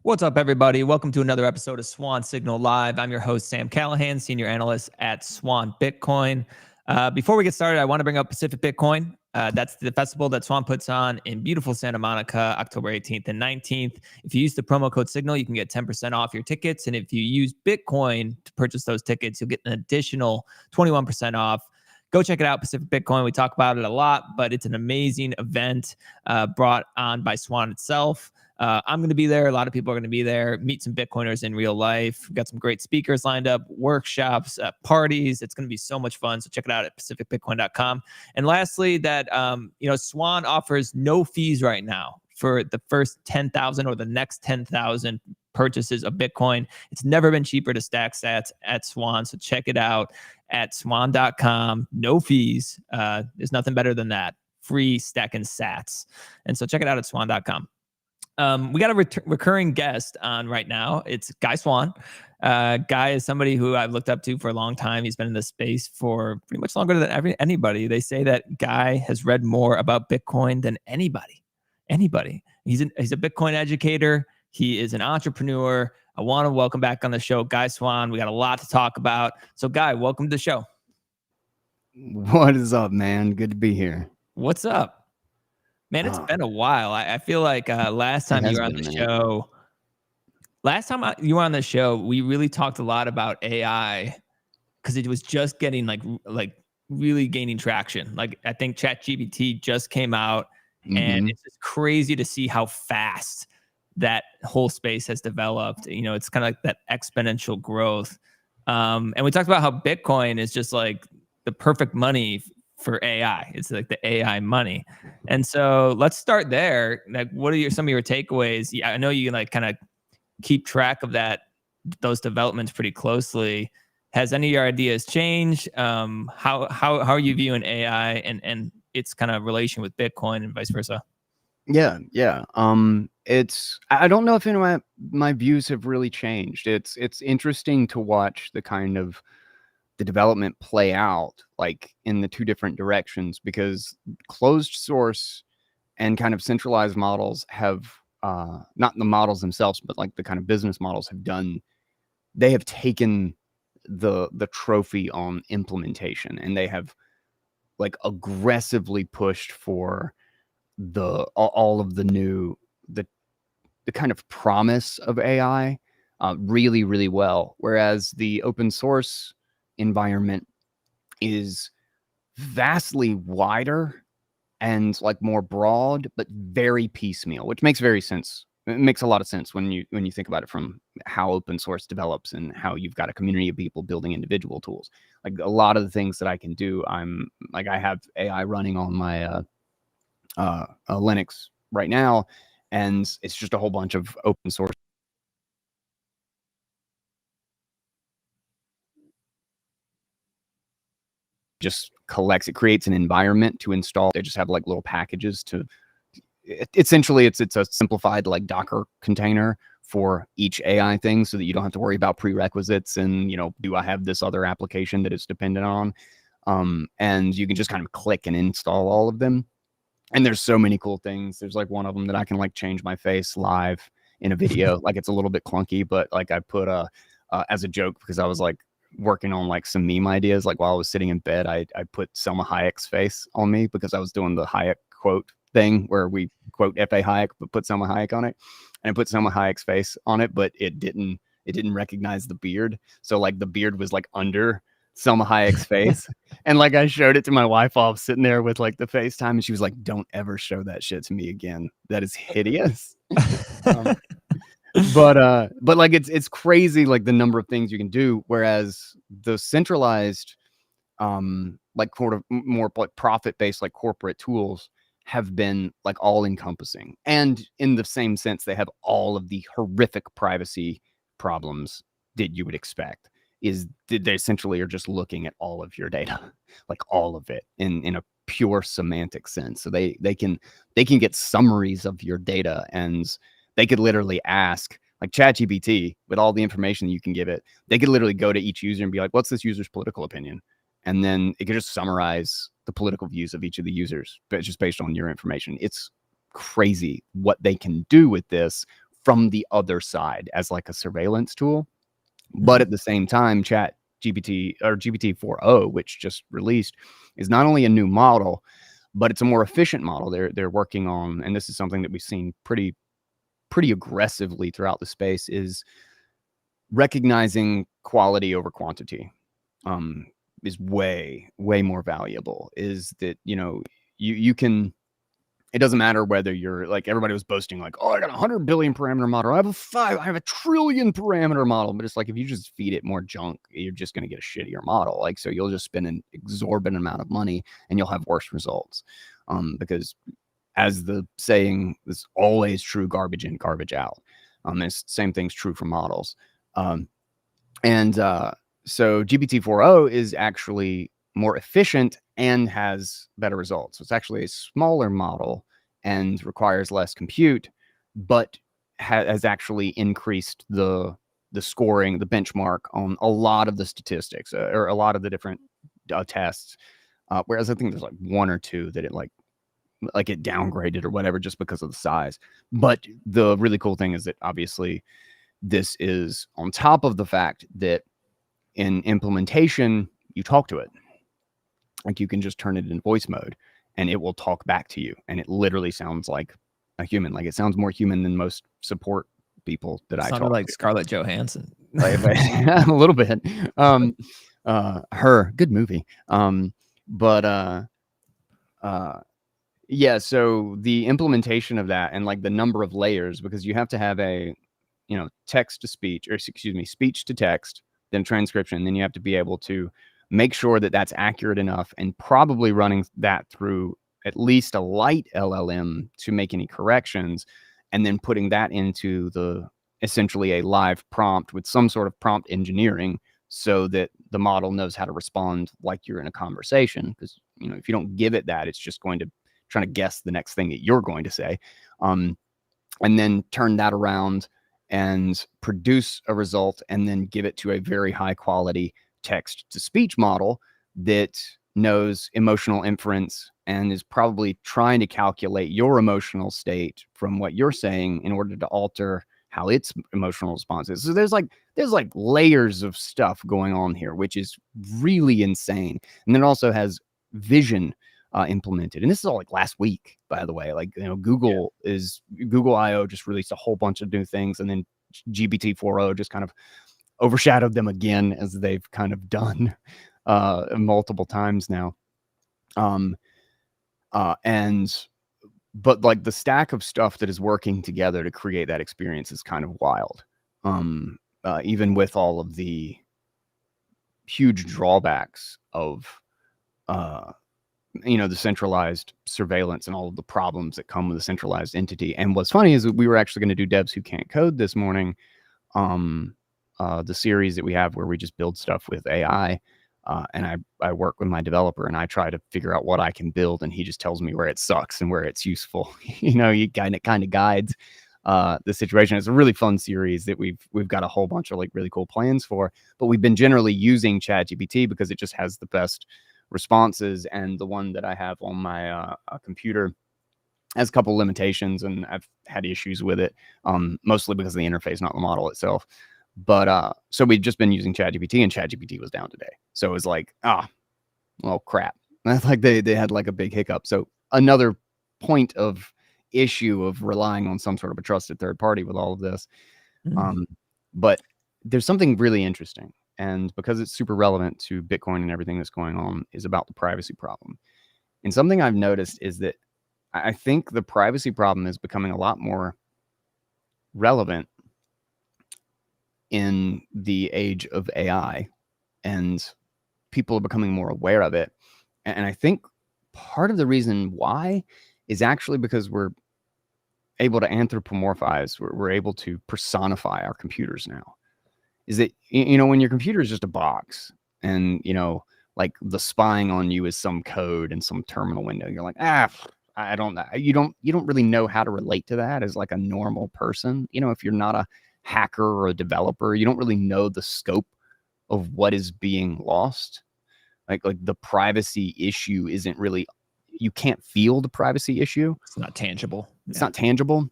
What's up, everybody? Welcome to another episode of Swan Signal Live. I'm your host, Sam Callahan, Senior Analyst at Swan Bitcoin. Before we get started, I want to bring up Pacific Bitcoin. That's the festival that Swan puts on in beautiful Santa Monica, October 18th and 19th. If you use the promo code SIGNAL, you can get 10% off your tickets. And if you use Bitcoin to purchase those tickets, you'll get an additional 21% off. Go check it out, Pacific Bitcoin. We talk about it a lot, but it's an amazing event brought on by Swan itself. I'm going to be there. A lot of people are going to be there. Meet some Bitcoiners in real life. We've got some great speakers lined up, workshops, parties. It's going to be so much fun. So check it out at pacificbitcoin.com. And lastly, that Swan offers no fees right now for the first 10,000 or the next 10,000 purchases of Bitcoin. It's never been cheaper to stack sats at Swan. So check it out at swan.com. No fees. There's nothing better than that. Free stacking sats. And so check it out at swan.com. We got a recurring guest on right now. It's Guy Swann. Guy is somebody who I've looked up to for a long time. He's been in this space for pretty much longer than anybody. They say that Guy has read more about Bitcoin than anybody. He's a Bitcoin educator. He is an entrepreneur. I want to welcome back on the show, Guy Swann. We got a lot to talk about. So, Guy, welcome to the show. What is up, man? Good to be here. What's up? Man, it's been a while. I feel like last time you were on the show, we really talked a lot about AI because it was just getting like really gaining traction. Like I think ChatGPT just came out, and it's just crazy to see how fast that whole space has developed. You know, it's kind of like that exponential growth. And we talked about how Bitcoin is just like the perfect money for AI. It's like the AI money. And so let's start there. Like, what are some of your takeaways? Yeah, I know you like kind of keep track of those developments pretty closely. Has any of your ideas changed? How are you viewing AI and its kind of relation with Bitcoin and vice versa? Yeah. I don't know if any of my views have really changed. It's interesting to watch the development play out like in the two different directions, because closed source and kind of centralized models have not the models themselves, but like the kind of business models they have taken the trophy on implementation, and they have like aggressively pushed for all of the new the kind of promise of AI really, really well. Whereas the open source environment is vastly wider and like more broad, but very piecemeal, which makes sense. It makes a lot of sense when you think about it from how open source develops and how you've got a community of people building individual tools. Like a lot of the things that I can do, I have AI running on my Linux right now, and it's just a whole bunch of open source. Just creates an environment to install. They just have like little packages essentially it's a simplified like Docker container for each AI thing, so that you don't have to worry about prerequisites and, do I have this other application that it's dependent on? And you can just kind of click and install all of them. And there's so many cool things. There's like one of them that I can like change my face live in a video. Like it's a little bit clunky, but like I put as a joke, because I was like working on like some meme ideas. Like while I was sitting in bed, I put Selma Hayek's face on me, because I was doing the Hayek quote thing where we quote F.A. Hayek, but put Selma Hayek on it. And I put Selma Hayek's face on it, but it didn't recognize the beard. So like the beard was like under Selma Hayek's face. And like I showed it to my wife while I was sitting there with like the FaceTime, and she was like, "Don't ever show that shit to me again. That is hideous." But like it's crazy, like the number of things you can do, whereas the centralized like sort of more like profit-based like corporate tools have been like all encompassing, and in the same sense they have all of the horrific privacy problems that you would expect. They essentially are just looking at all of your data, like all of it in a pure semantic sense. So they can get summaries of your data, and they could literally ask, like ChatGPT, with all the information that you can give it, they could literally go to each user and be like, "What's this user's political opinion?" And then it could just summarize the political views of each of the users, but just based on your information. It's crazy what they can do with this from the other side as like a surveillance tool. But at the same time, Chat GPT or GPT-4o, which just released, is not only a new model, but it's a more efficient model. They're working on, and this is something that we've seen pretty aggressively throughout the space, is recognizing quality over quantity. Is way more valuable. Is that, you know, you can, it doesn't matter whether you're like, everybody was boasting like, oh, I got 100 billion parameter model, I have a trillion parameter model. But it's like, if you just feed it more junk, you're just going to get a shittier model. Like, so you'll just spend an exorbitant amount of money and you'll have worse results. Because as the saying is always true, garbage in, garbage out. And same thing's true for models. So GPT-4o is actually more efficient and has better results. So it's actually a smaller model and requires less compute, but has actually increased the scoring, the benchmark on a lot of the statistics, or a lot of the different tests. Whereas I think there's like one or two that it like it downgraded or whatever just because of the size. But the really cool thing is that obviously this is on top of the fact that in implementation, you talk to it. Like, you can just turn it in voice mode and it will talk back to you. And it literally sounds like a human. Like, it sounds more human than most support people that I talk like to. Scarlett Johansson. Like, a little bit. Her, good movie. Yeah, so the implementation of that and like the number of layers, because you have to have a, you know, text to speech, or excuse me, speech to text, then transcription. Then you have to be able to make sure that that's accurate enough, and probably running that through at least a light LLM to make any corrections, and then putting that into the essentially a live prompt with some sort of prompt engineering, so that the model knows how to respond like you're in a conversation. Because, you know, if you don't give it that, it's just going to try to guess the next thing that you're going to say, and then turn that around and produce a result, and then give it to a very high quality text to speech model that knows emotional inference and is probably trying to calculate your emotional state from what you're saying in order to alter how its emotional response is. So there's like layers of stuff going on here, which is really insane. And then it also has vision implemented. And this is all like last week, by the way. Like, you know, Google I/O just released a whole bunch of new things, and then GPT-4o just kind of overshadowed them again, as they've kind of done multiple times now. But like the stack of stuff that is working together to create that experience is kind of wild. Even with all of the huge drawbacks of you know, the centralized surveillance and all of the problems that come with a centralized entity. And what's funny is that we were actually going to do Devs Who Can't Code this morning, the series that we have where we just build stuff with AI. And I work with my developer and I try to figure out what I can build, and he just tells me where it sucks and where it's useful. You know, he kind of guides the situation. It's a really fun series that we've got a whole bunch of like really cool plans for, but we've been generally using ChatGPT because it just has the best responses. And the one that I have on my computer has a couple limitations, and I've had issues with it, mostly because of the interface, not the model itself. But so we've just been using ChatGPT, and ChatGPT was down today. So it was like, well, crap. Like they had like a big hiccup. So another point of issue of relying on some sort of a trusted third party with all of this. But there's something really interesting, and because it's super relevant to Bitcoin and everything that's going on, is about the privacy problem. And something I've noticed is that I think the privacy problem is becoming a lot more relevant in the age of AI, and people are becoming more aware of it. And I think part of the reason why is actually because we're able to anthropomorphize, we're able to personify our computers now. Is that, you know, when your computer is just a box, and, you know, like the spying on you is some code in some terminal window, you're like, I don't know. You don't really know how to relate to that as like a normal person. You know, if you're not a hacker or a developer, you don't really know the scope of what is being lost. Like the privacy issue isn't really, you can't feel the privacy issue. It's not tangible. It's not tangible.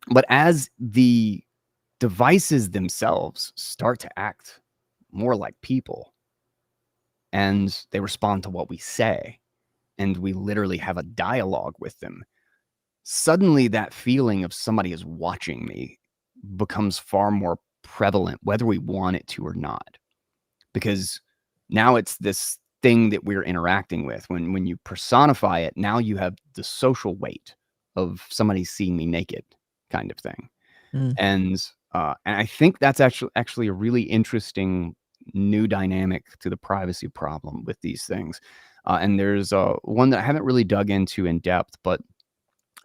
But as the devices themselves start to act more like people, and they respond to what we say, and we literally have a dialogue with them, suddenly that feeling of somebody is watching me becomes far more prevalent, whether we want it to or not. Because now it's this thing that we're interacting with. When you personify it, now you have the social weight of somebody seeing me naked kind of thing. Mm. And I think that's actually a really interesting new dynamic to the privacy problem with these things. And there's one that I haven't really dug into in depth, but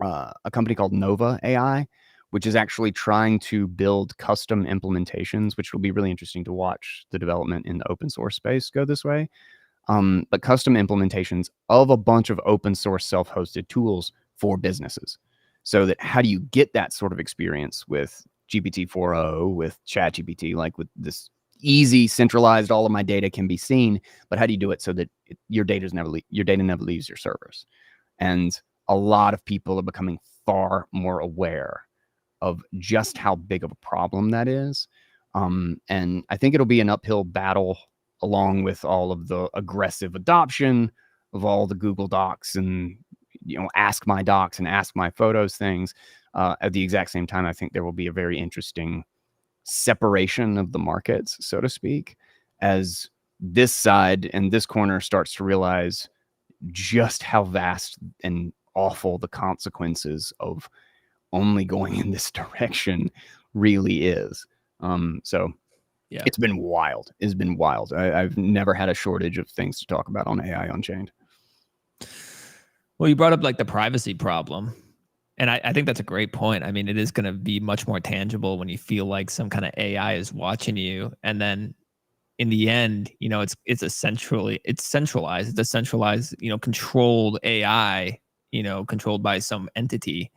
a company called Nova AI, which is actually trying to build custom implementations, which will be really interesting to watch the development in the open source space go this way. But custom implementations of a bunch of open source self-hosted tools for businesses. So that how do you get that sort of experience with GPT 4.0, with ChatGPT, like with this easy, centralized, all of my data can be seen, but how do you do it so that your data never leaves your servers? And a lot of people are becoming far more aware of just how big of a problem that is. And I think it'll be an uphill battle, along with all of the aggressive adoption of all the Google Docs and Ask My Docs and Ask My Photos things. At the exact same time, I think there will be a very interesting separation of the markets, so to speak, as this side and this corner starts to realize just how vast and awful the consequences of only going in this direction really is. So Yeah. it's been wild. It's been wild. I've never had a shortage of things to talk about on AI Unchained. Well, you brought up like the privacy problem. And I think that's a great point. I mean, it is going to be much more tangible when you feel like some kind of AI is watching you. And then in the end, it's centralized. It's a centralized, controlled AI, controlled by some entity.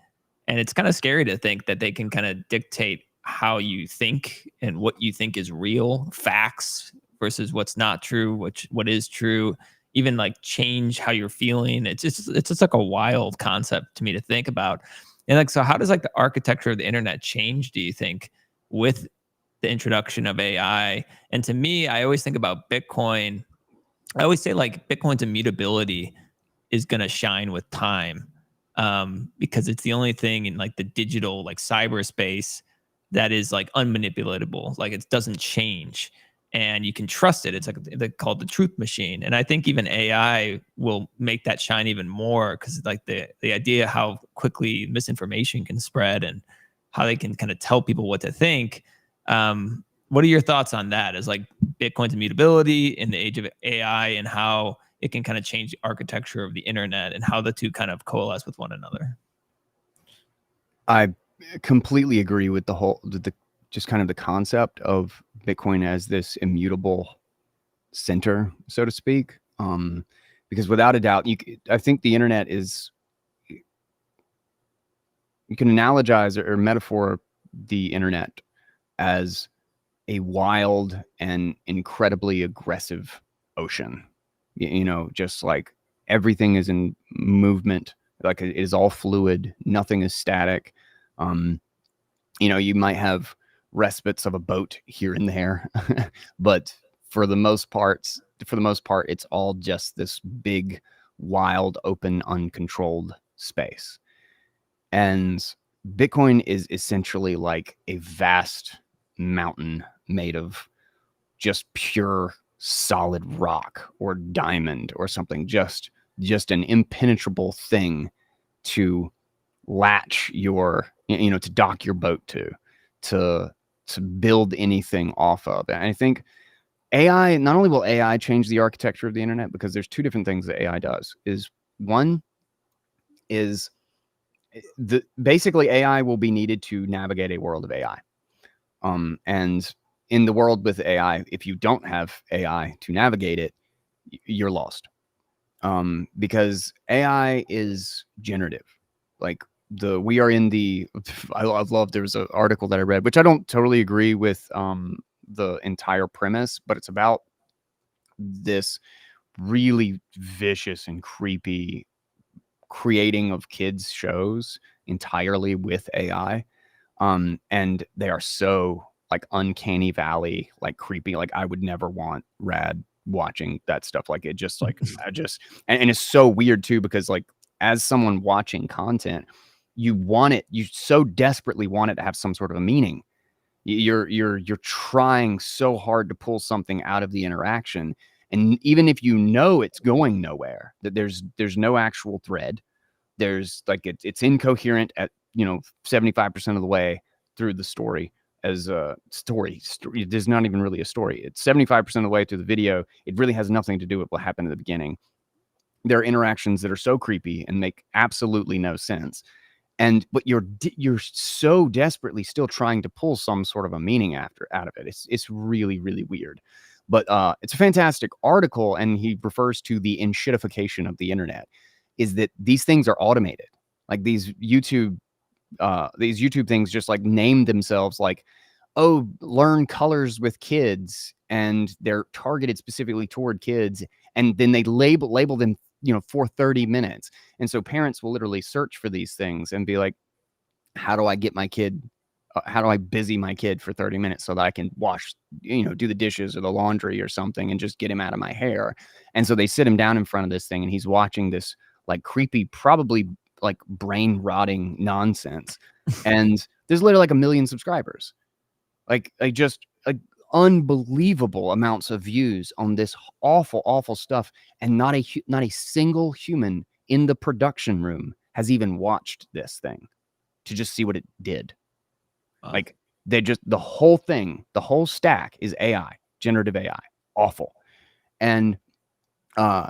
And it's kind of scary to think that they can kind of dictate how you think and what you think is real, facts versus what's not true, what is true, even like change how you're feeling. It's just like a wild concept to me to think about. And like, so how does like the architecture of the internet change, do you think, with the introduction of AI? And to me, I always think about Bitcoin. I always say like Bitcoin's immutability is going to shine with time, because it's the only thing in like the digital, like cyberspace, that is like unmanipulatable. Like it doesn't change and you can trust it. It's like they're called the truth machine. And I think even AI will make that shine even more, because like the idea how quickly misinformation can spread and how they can kind of tell people what to think. What are your thoughts on that, as like Bitcoin's immutability in the age of AI, and how it can kind of change the architecture of the internet and how the two kind of coalesce with one another? I completely agree with the just kind of the concept of Bitcoin as this immutable center, so to speak. Because without a doubt, I think the internet is, you can analogize or metaphor the internet as a wild and incredibly aggressive ocean. Just like everything is in movement, like it is all fluid, nothing is static. Um, you might have respites of a boat here and there, but for the most part, it's all just this big, wild, open, uncontrolled space. And Bitcoin is essentially like a vast mountain made of just pure solid rock or diamond or something, just an impenetrable thing to latch your, to dock your boat to build anything off of. And I think AI, not only will AI change the architecture of the internet, because there's two different things that AI does. Is one is basically AI will be needed to navigate a world of AI. And in the world with AI, if you don't have AI to navigate it, you're lost. Because AI is generative. Like we are in the, I've loved, there was an article that I read, which I don't totally agree with the entire premise, but it's about this really vicious and creepy creating of kids shows entirely with AI. And they are so like uncanny valley, like creepy. Like I would never want Rad watching that stuff. Like it just like and it's so weird too, because like as someone watching content, you so desperately want it to have some sort of a meaning. You're trying so hard to pull something out of the interaction, and even if you know it's going nowhere, that there's no actual thread, there's like it's incoherent at 75% of the way through the story. As a story, there's not even really a story. It's 75% of the way through the video. It really has nothing to do with what happened at the beginning. There are interactions that are so creepy and make absolutely no sense, but you're so desperately still trying to pull some sort of a meaning out of it. It's really, really weird. But it's a fantastic article, and he refers to the enshittification of the internet, is that these things are automated. Like these YouTube things just like name themselves like, oh, learn colors with kids, and they're targeted specifically toward kids, and then they label them for 30 minutes. And so parents will literally search for these things and be like, how do I get my kid how do I busy my kid for 30 minutes so that I can wash, do the dishes or the laundry or something, and just get him out of my hair? And so they sit him down in front of this thing, and he's watching this like creepy, probably like brain rotting nonsense. And there's literally like 1 million subscribers, like just unbelievable amounts of views on this awful stuff. And not a single human in the production room has even watched this thing to just see what it did. Like the whole thing, the whole stack is AI, generative AI, awful. And I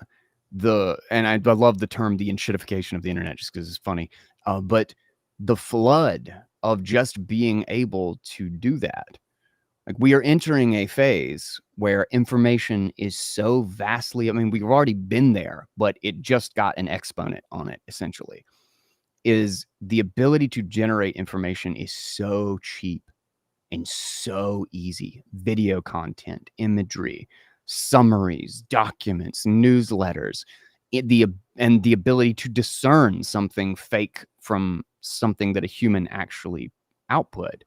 love the term, the enshittification of the internet, just because it's funny. But the flood of just being able to do that, like we are entering a phase where information is so vastly, I mean, we've already been there, but it just got an exponent on it, essentially. Is the ability to generate information is so cheap and so easy. Video content, imagery, summaries, documents, newsletters, the ability to discern something fake from something that a human actually output,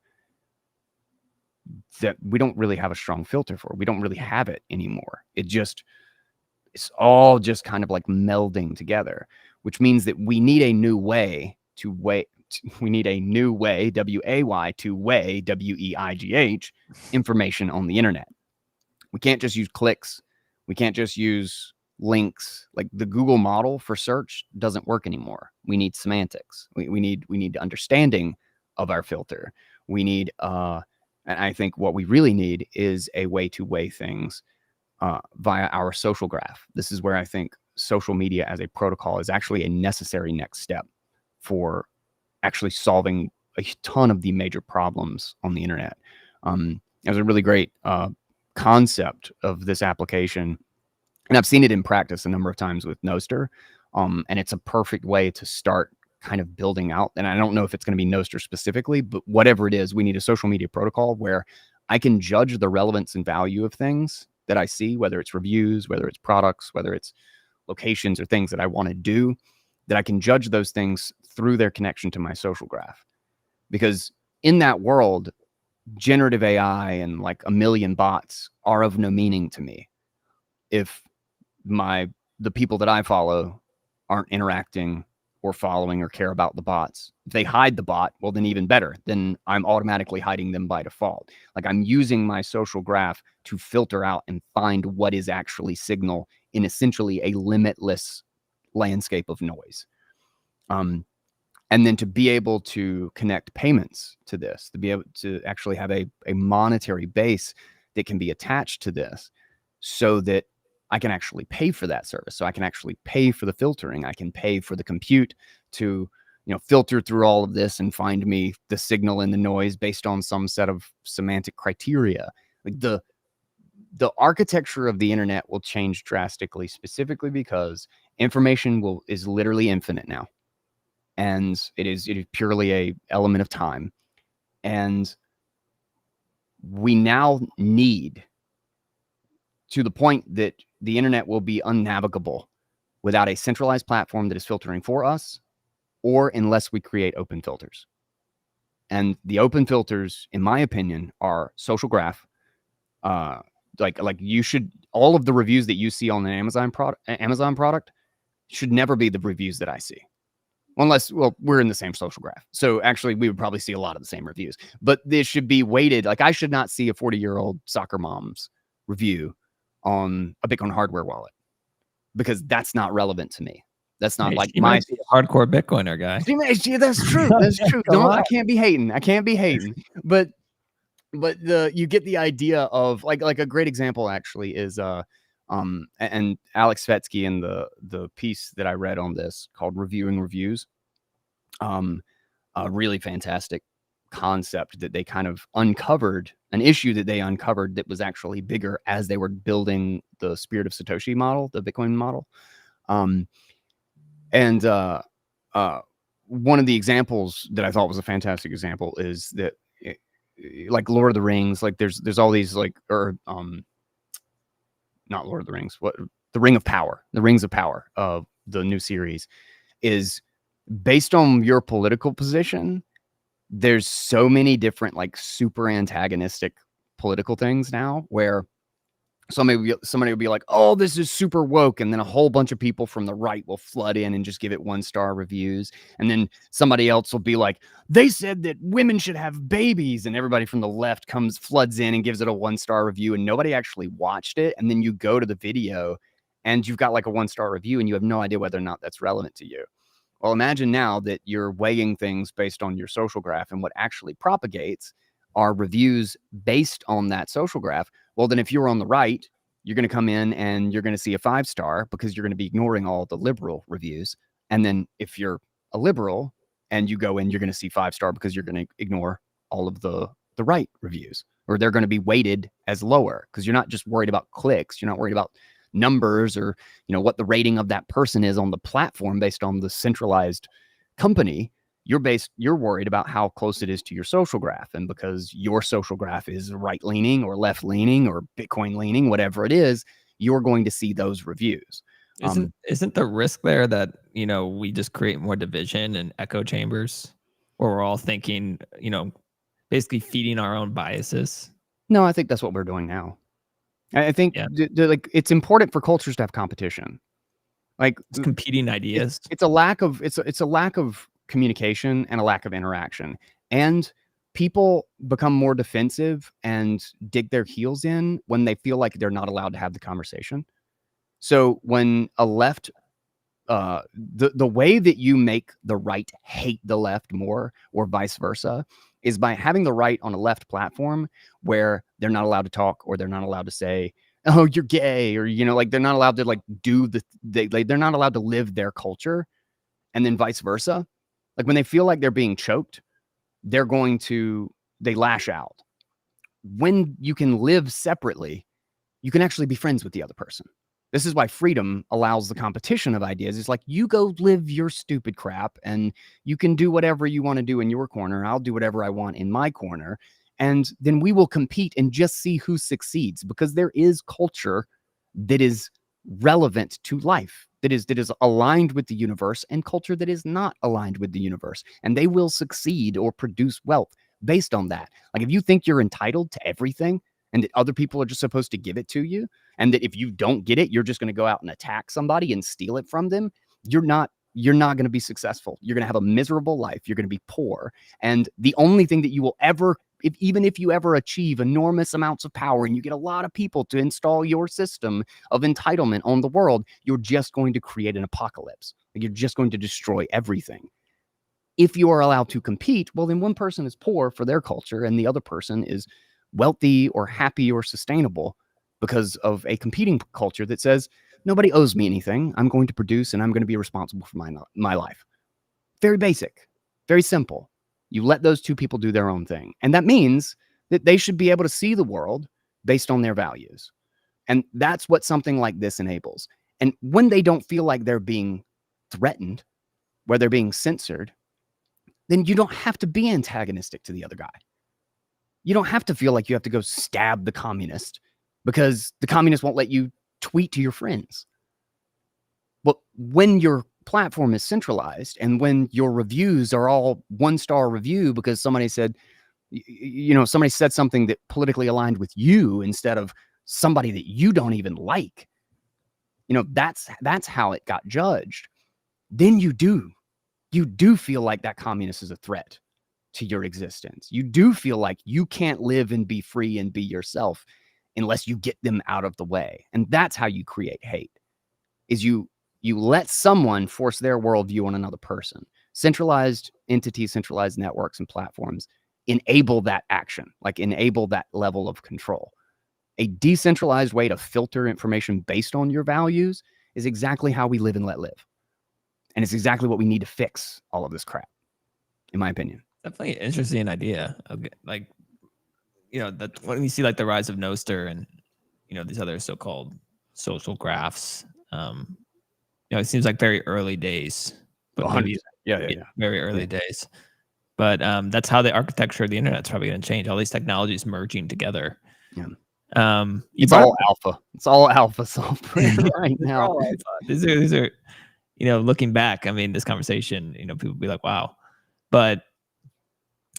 that we don't really have a strong filter for. We don't really have it anymore. It's all just kind of like melding together, which means that we need a new way to weigh. We need a new way, WAY, to weigh, WEIGH, information on the internet. We can't just use clicks. We can't just use links. Like the Google model for search doesn't work anymore. We need semantics. We need understanding of our filter. We need, and I think what we really need is a way to weigh things via our social graph. This is where I think social media as a protocol is actually a necessary next step for actually solving a ton of the major problems on the internet. There's a really great concept of this application, and I've seen it in practice a number of times with Nostr, and it's a perfect way to start kind of building out. And I don't know if it's going to be Nostr specifically, but whatever it is, we need a social media protocol where I can judge the relevance and value of things that I see, whether it's reviews, whether it's products, whether it's locations or things that I want to do, that I can judge those things through their connection to my social graph. Because in that world, generative AI and like 1 million bots are of no meaning to me if the people that I follow aren't interacting or following or care about the bots. If they hide the bot, well, then even better. Then I'm automatically hiding them by default. Like I'm using my social graph to filter out and find what is actually signal in essentially a limitless landscape of noise. And then to be able to connect payments to this, to be able to actually have a monetary base that can be attached to this, so that I can actually pay for that service. So I can actually pay for the filtering. I can pay for the compute to, filter through all of this and find me the signal and the noise based on some set of semantic criteria. Like the architecture of the internet will change drastically, specifically because information is literally infinite now. And it is purely a element of time. And we now need, to the point that the internet will be unnavigable without a centralized platform that is filtering for us, or unless we create open filters. And the open filters, in my opinion, are social graph. Like you should, all of the reviews that you see on an Amazon product should never be the reviews that I see. Unless, well, we're in the same social graph. So actually, we would probably see a lot of the same reviews. But this should be weighted. Like, I should not see a 40-year-old soccer mom's review on a Bitcoin hardware wallet, because that's not relevant to me. That's not like she might be a hardcore Bitcoiner guy. That's true. That's true. I can't be hating. But you get the idea of like a great example actually is and Alex Svetsky in the piece that I read on this called Reviewing Reviews, a really fantastic concept that they kind of uncovered, an issue that they uncovered that was actually bigger as they were building the Spirit of Satoshi model, the Bitcoin model. And one of the examples that I thought was a fantastic example is that like Lord of the Rings, like there's all these like, or not Lord of the Rings, what, the Rings of Power of the new series is based on your political position. There's so many different like super antagonistic political things now where somebody will be like, oh, this is super woke. And then a whole bunch of people from the right will flood in and just give it 1-star reviews. And then somebody else will be like, they said that women should have babies. And everybody from the left floods in and gives it a 1-star review. And nobody actually watched it. And then you go to the video and you've got like a 1-star review and you have no idea whether or not that's relevant to you. Well, imagine now that you're weighing things based on your social graph, and what actually propagates are reviews based on that social graph. Well, then if you're on the right, you're going to come in and you're going to see a 5-star because you're going to be ignoring all the liberal reviews. And then if you're a liberal and you go in, you're going to see 5-star because you're going to ignore all of the right reviews, or they're going to be weighted as lower because you're not just worried about clicks. You're not worried about numbers or, what the rating of that person is on the platform based on the centralized company. You're worried about how close it is to your social graph. And because your social graph is right leaning or left leaning or Bitcoin leaning, whatever it is, you're going to see those reviews. Isn't the risk there that, we just create more division and echo chambers where we're all thinking, basically feeding our own biases? No, I think that's what we're doing now. I think like it's important for cultures to have competition. Like it's competing ideas. It's a lack of communication and a lack of interaction, and people become more defensive and dig their heels in when they feel like they're not allowed to have the conversation. So when a left, the way that you make the right hate the left more, or vice versa, is by having the right on a left platform where they're not allowed to talk, or they're not allowed to say, oh, you're gay, or, like they're not allowed to like do they're not allowed to live their culture. And then vice versa. Like when they feel like they're being choked, they lash out. When you can live separately, you can actually be friends with the other person. This is why freedom allows the competition of ideas. It's like, you go live your stupid crap and you can do whatever you want to do in your corner. I'll do whatever I want in my corner. And then we will compete and just see who succeeds, because there is culture that is relevant to life, that is aligned with the universe, and culture that is not aligned with the universe. And they will succeed or produce wealth based on that. Like if you think you're entitled to everything and that other people are just supposed to give it to you, and that if you don't get it, you're just going to go out and attack somebody and steal it from them, you're not going to be successful. You're going to have a miserable life. You're going to be poor. And the only thing that you will ever, even if you ever achieve enormous amounts of power and you get a lot of people to install your system of entitlement on the world, you're just going to create an apocalypse. Like you're just going to destroy everything. If you are allowed to compete, well, then one person is poor for their culture and the other person is wealthy or happy or sustainable because of a competing culture that says, nobody owes me anything. I'm going to produce and I'm going to be responsible for my life. Very basic, very simple. You let those two people do their own thing. And that means that they should be able to see the world based on their values. And that's what something like this enables. And when they don't feel like they're being threatened, where they're being censored, then you don't have to be antagonistic to the other guy. You don't have to feel like you have to go stab the communist because the communist won't let you tweet to your friends. But when you're platform is centralized, and when your reviews are all 1-star review because somebody said, somebody said something that politically aligned with you instead of somebody that you don't even like, that's how it got judged. Then you do feel like that communist is a threat to your existence. You do feel like you can't live and be free and be yourself unless you get them out of the way. And that's how you create hate, is you let someone force their worldview on another person. Centralized entities, centralized networks and platforms enable that action, like enable that level of control. A decentralized way to filter information based on your values is exactly how we live and let live. And it's exactly what we need to fix all of this crap, in my opinion. Definitely an interesting idea. Okay. Like, that when you see like the rise of Nostr and, these other so-called social graphs, it seems like very early days, but maybe very early days. But that's how the architecture of the internet's probably going to change. All these technologies merging together. Yeah. It's all alpha. It's all alpha software right now. These are, looking back, I mean, this conversation, people be like, wow. But,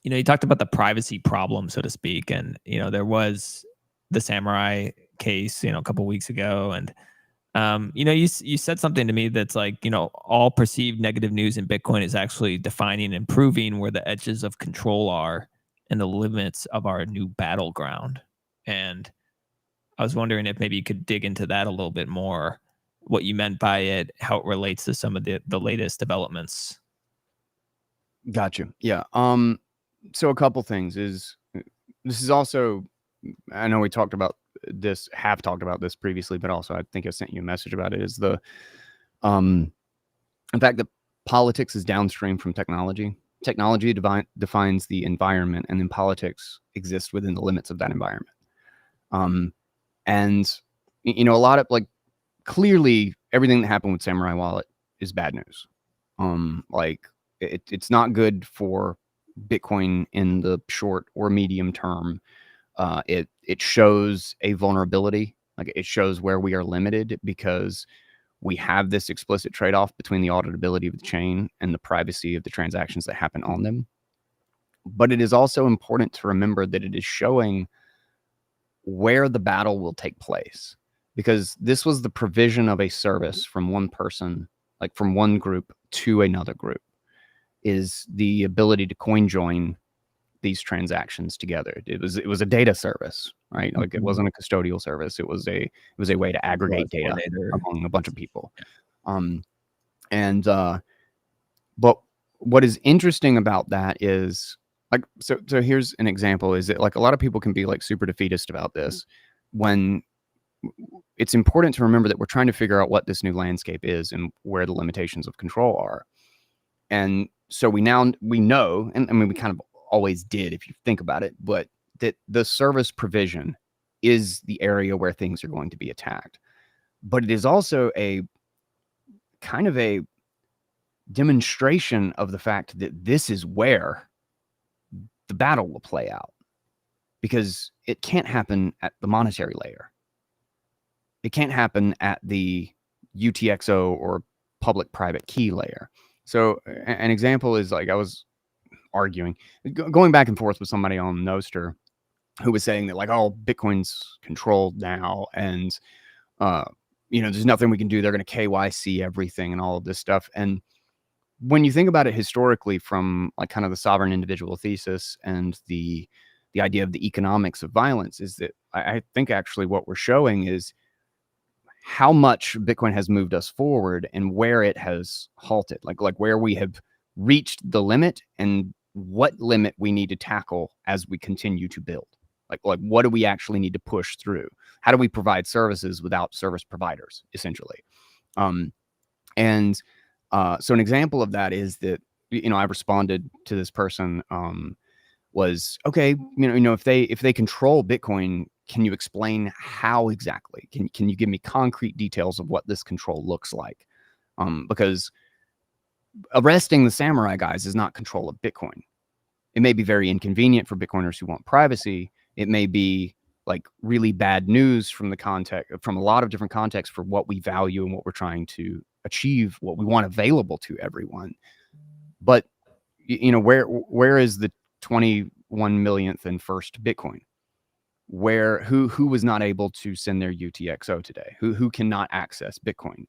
you talked about the privacy problem, so to speak. And, there was the Samurai case, a couple of weeks ago. And, you said something to me that's like, all perceived negative news in Bitcoin is actually defining and proving where the edges of control are and the limits of our new battleground. And I was wondering if maybe you could dig into that a little bit more, what you meant by it, how it relates to some of the latest developments. Gotcha. Yeah. So a couple things is, this is also, I know we have talked about this previously, but also I think I sent you a message about it, is the fact that politics is downstream from technology. Technology defines the environment, and then politics exists within the limits of that environment. And a lot of, like, clearly everything that happened with Samurai Wallet is bad news. Like, it's not good for Bitcoin in the short or medium term. It shows a vulnerability. Like, it shows where we are limited because we have this explicit trade-off between the auditability of the chain and the privacy of the transactions that happen on them. But it is also important to remember that it is showing where the battle will take place, because this was the provision of a service from one person, like from one group to another group, is the ability to coin join these transactions together. It was a data service, right? Like, it wasn't a custodial service. It was a way to aggregate data among a bunch of people. But what is interesting about that is, like, so here's an example, is that, like, a lot of people can be like super defeatist about this, when it's important to remember that we're trying to figure out what this new landscape is and where the limitations of control are. And so we know, and I mean, we kind of always did, if you think about it, but that the service provision is the area where things are going to be attacked. But it is also a kind of a demonstration of the fact that this is where the battle will play out, because it can't happen at the monetary layer. It can't happen at the UTXO or public-private key layer. So an example is, like, I was arguing, going back and forth with somebody on Nostr who was saying that, like, oh, Bitcoin's controlled now, and there's nothing we can do. They're going to KYC everything and all of this stuff. And when you think about it historically, from, like, kind of the sovereign individual thesis and the idea of the economics of violence, is that I think actually what we're showing is how much Bitcoin has moved us forward and where it has halted, like where we have reached the limit and what limit we need to tackle as we continue to build. Like what do we actually need to push through? How do we provide services without service providers, essentially? So an example of that is that, I responded to this person, was, okay, if they control Bitcoin, can you explain how exactly? Can you give me concrete details of what this control looks like? Because arresting the Samurai guys is not control of Bitcoin. It may be very inconvenient for Bitcoiners who want privacy. It may be, like, really bad news from a lot of different contexts for what we value and what we're trying to achieve what we want available to everyone. But where is the 21 millionth and first Bitcoin? Who was not able to send their UTXO today? Who cannot access Bitcoin?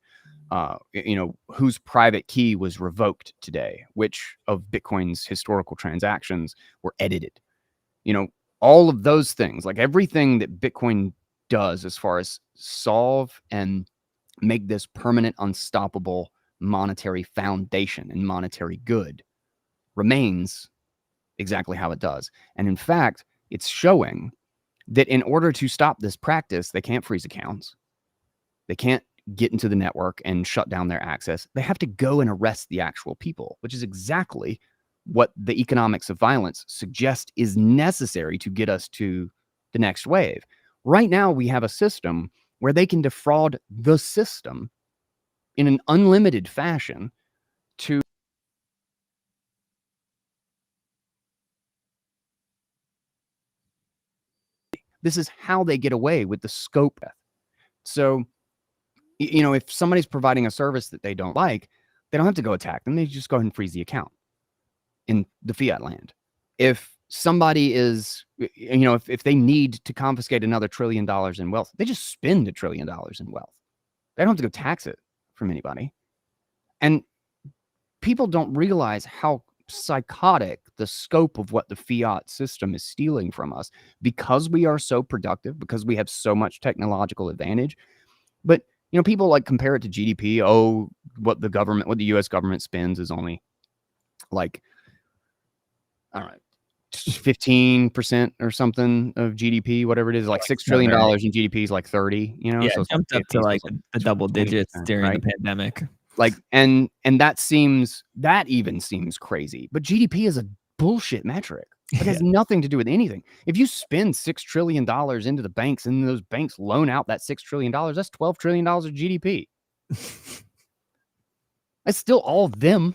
Whose private key was revoked today? Which of Bitcoin's historical transactions were edited? All of those things, like everything that Bitcoin does as far as solve and make this permanent, unstoppable monetary foundation and monetary good, remains exactly how it does. And in fact, it's showing that in order to stop this practice, they can't freeze accounts. They can't get into the network and shut down their access. They have to go and arrest the actual people, which is exactly what the economics of violence suggest is necessary to get us to the next wave. Right now, we have a system where they can defraud the system in an unlimited fashion to this is how they get away with the scope. So, if somebody's providing a service that they don't like, they don't have to go attack them. They just go ahead and freeze the account in the fiat land. If somebody is, if they need to confiscate another $1 trillion in wealth, they just spend $1 trillion in wealth. They don't have to go tax it from anybody. And people don't realize how psychotic the scope of what the fiat system is stealing from us, because we are so productive, because we have so much technological advantage. But people like compare it to GDP. Oh, what the US government spends is only like, I don't know, 15% or something of GDP, whatever it is, like $6 trillion in GDP is like 30, Yeah, so it jumped up to like the double digits during the pandemic. Like, and that even seems crazy. But GDP is a bullshit metric. It has nothing to do with anything. If you spend $6 trillion into the banks and those banks loan out that $6 trillion, that's $12 trillion of GDP. It's still all of them.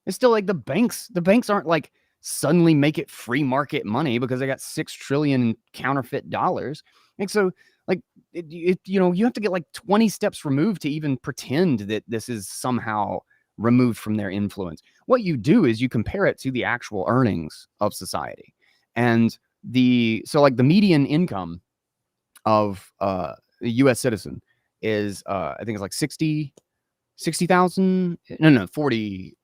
It's still like the banks aren't like suddenly make it free market money because they got $6 trillion in counterfeit dollars. And so like, you have to get like 20 steps removed to even pretend that this is somehow removed from their influence. What you do is you compare it to the actual earnings of society. And the median income of a US citizen is, I think it's like 60,000, 40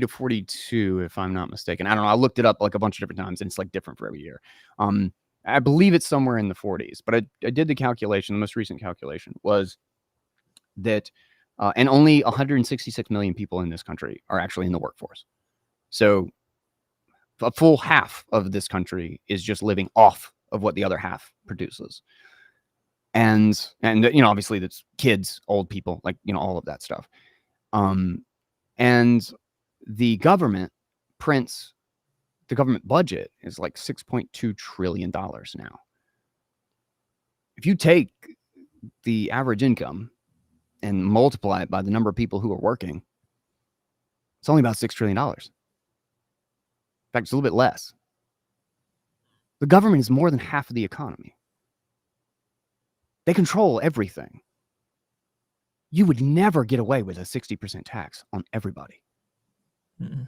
to 42, if I'm not mistaken. I don't know. I looked it up like a bunch of different times and it's like different for every year. I believe it's somewhere in the 40s, but I did the calculation. The most recent calculation was that, and only 166 million people in this country are actually in the workforce. So a full half of this country is just living off of what the other half produces. And obviously that's kids, old people, like, all of that stuff. And the government budget is like $6.2 trillion now. If you take the average income and multiply it by the number of people who are working, it's only about $6 trillion. In fact, it's a little bit less. The government is more than half of the economy. They control everything. You would never get away with a 60% tax on everybody. Mm-mm.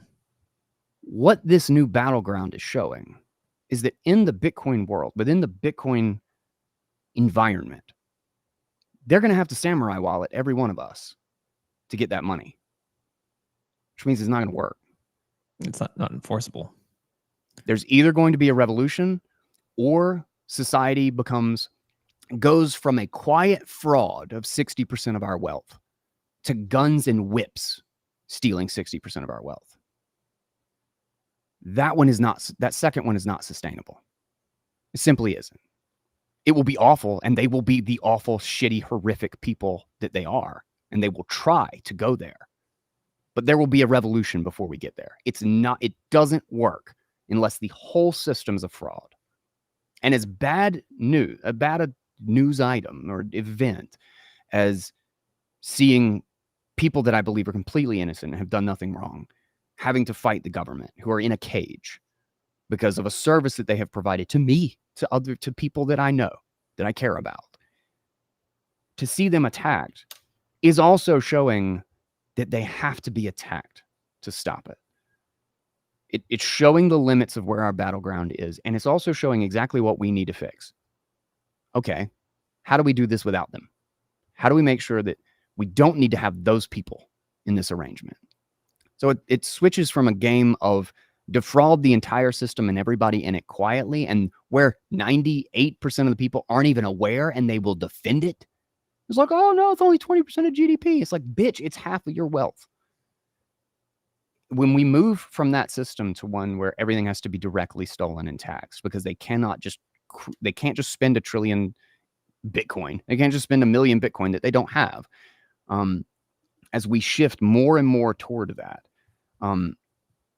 What this new battleground is showing is that in the Bitcoin world, within the Bitcoin environment, they're going to have to samurai wallet every one of us to get that money, which means it's not going to work. It's not enforceable. There's either going to be a revolution or society goes from a quiet fraud of 60% of our wealth to guns and whips stealing 60% of our wealth. That second one is not sustainable. It simply isn't. It will be awful, and they will be the awful, shitty, horrific people that they are, and they will try to go there. But there will be a revolution before we get there. It doesn't work unless the whole system's a fraud. And as bad a news item or event as seeing people that I believe are completely innocent and have done nothing wrong having to fight the government, who are in a cage because of a service that they have provided to me, to people that I know, that I care about. To see them attacked, is also showing that they have to be attacked to stop it. It's showing the limits of where our battleground is, and it's also showing exactly what we need to fix. Okay, how do we do this without them? How do we make sure that we don't need to have those people in this arrangement? So it switches from a game of defraud the entire system and everybody in it quietly, and where 98% of the people aren't even aware and they will defend it. It's like, oh no, it's only 20% of GDP. It's like, bitch, it's half of your wealth. When we move from that system to one where everything has to be directly stolen and taxed, because they can't just spend $1 trillion Bitcoin. They can't just spend 1 million Bitcoin that they don't have. As we shift more and more toward that,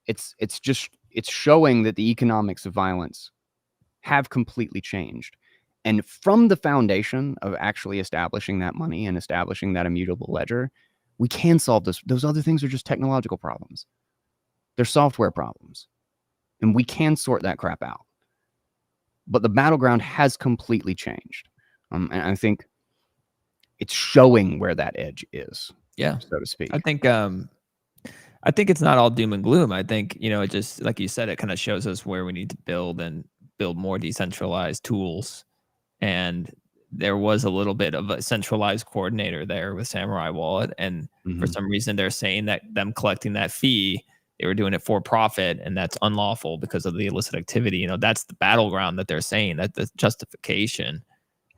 it's showing that the economics of violence have completely changed. And from the foundation of actually establishing that money and establishing that immutable ledger, we can solve this. Those other things are just technological problems. They're software problems. And we can sort that crap out. But the battleground has completely changed. And I think it's showing where that edge is. Yeah, so to speak. I think it's not all doom and gloom. I think, it just, like you said, it kind of shows us where we need to build more decentralized tools. And there was a little bit of a centralized coordinator there with Samurai Wallet. And for some reason, they're saying that them collecting that fee, they were doing it for profit, and that's unlawful because of the illicit activity. That's the battleground that they're saying, that the justification.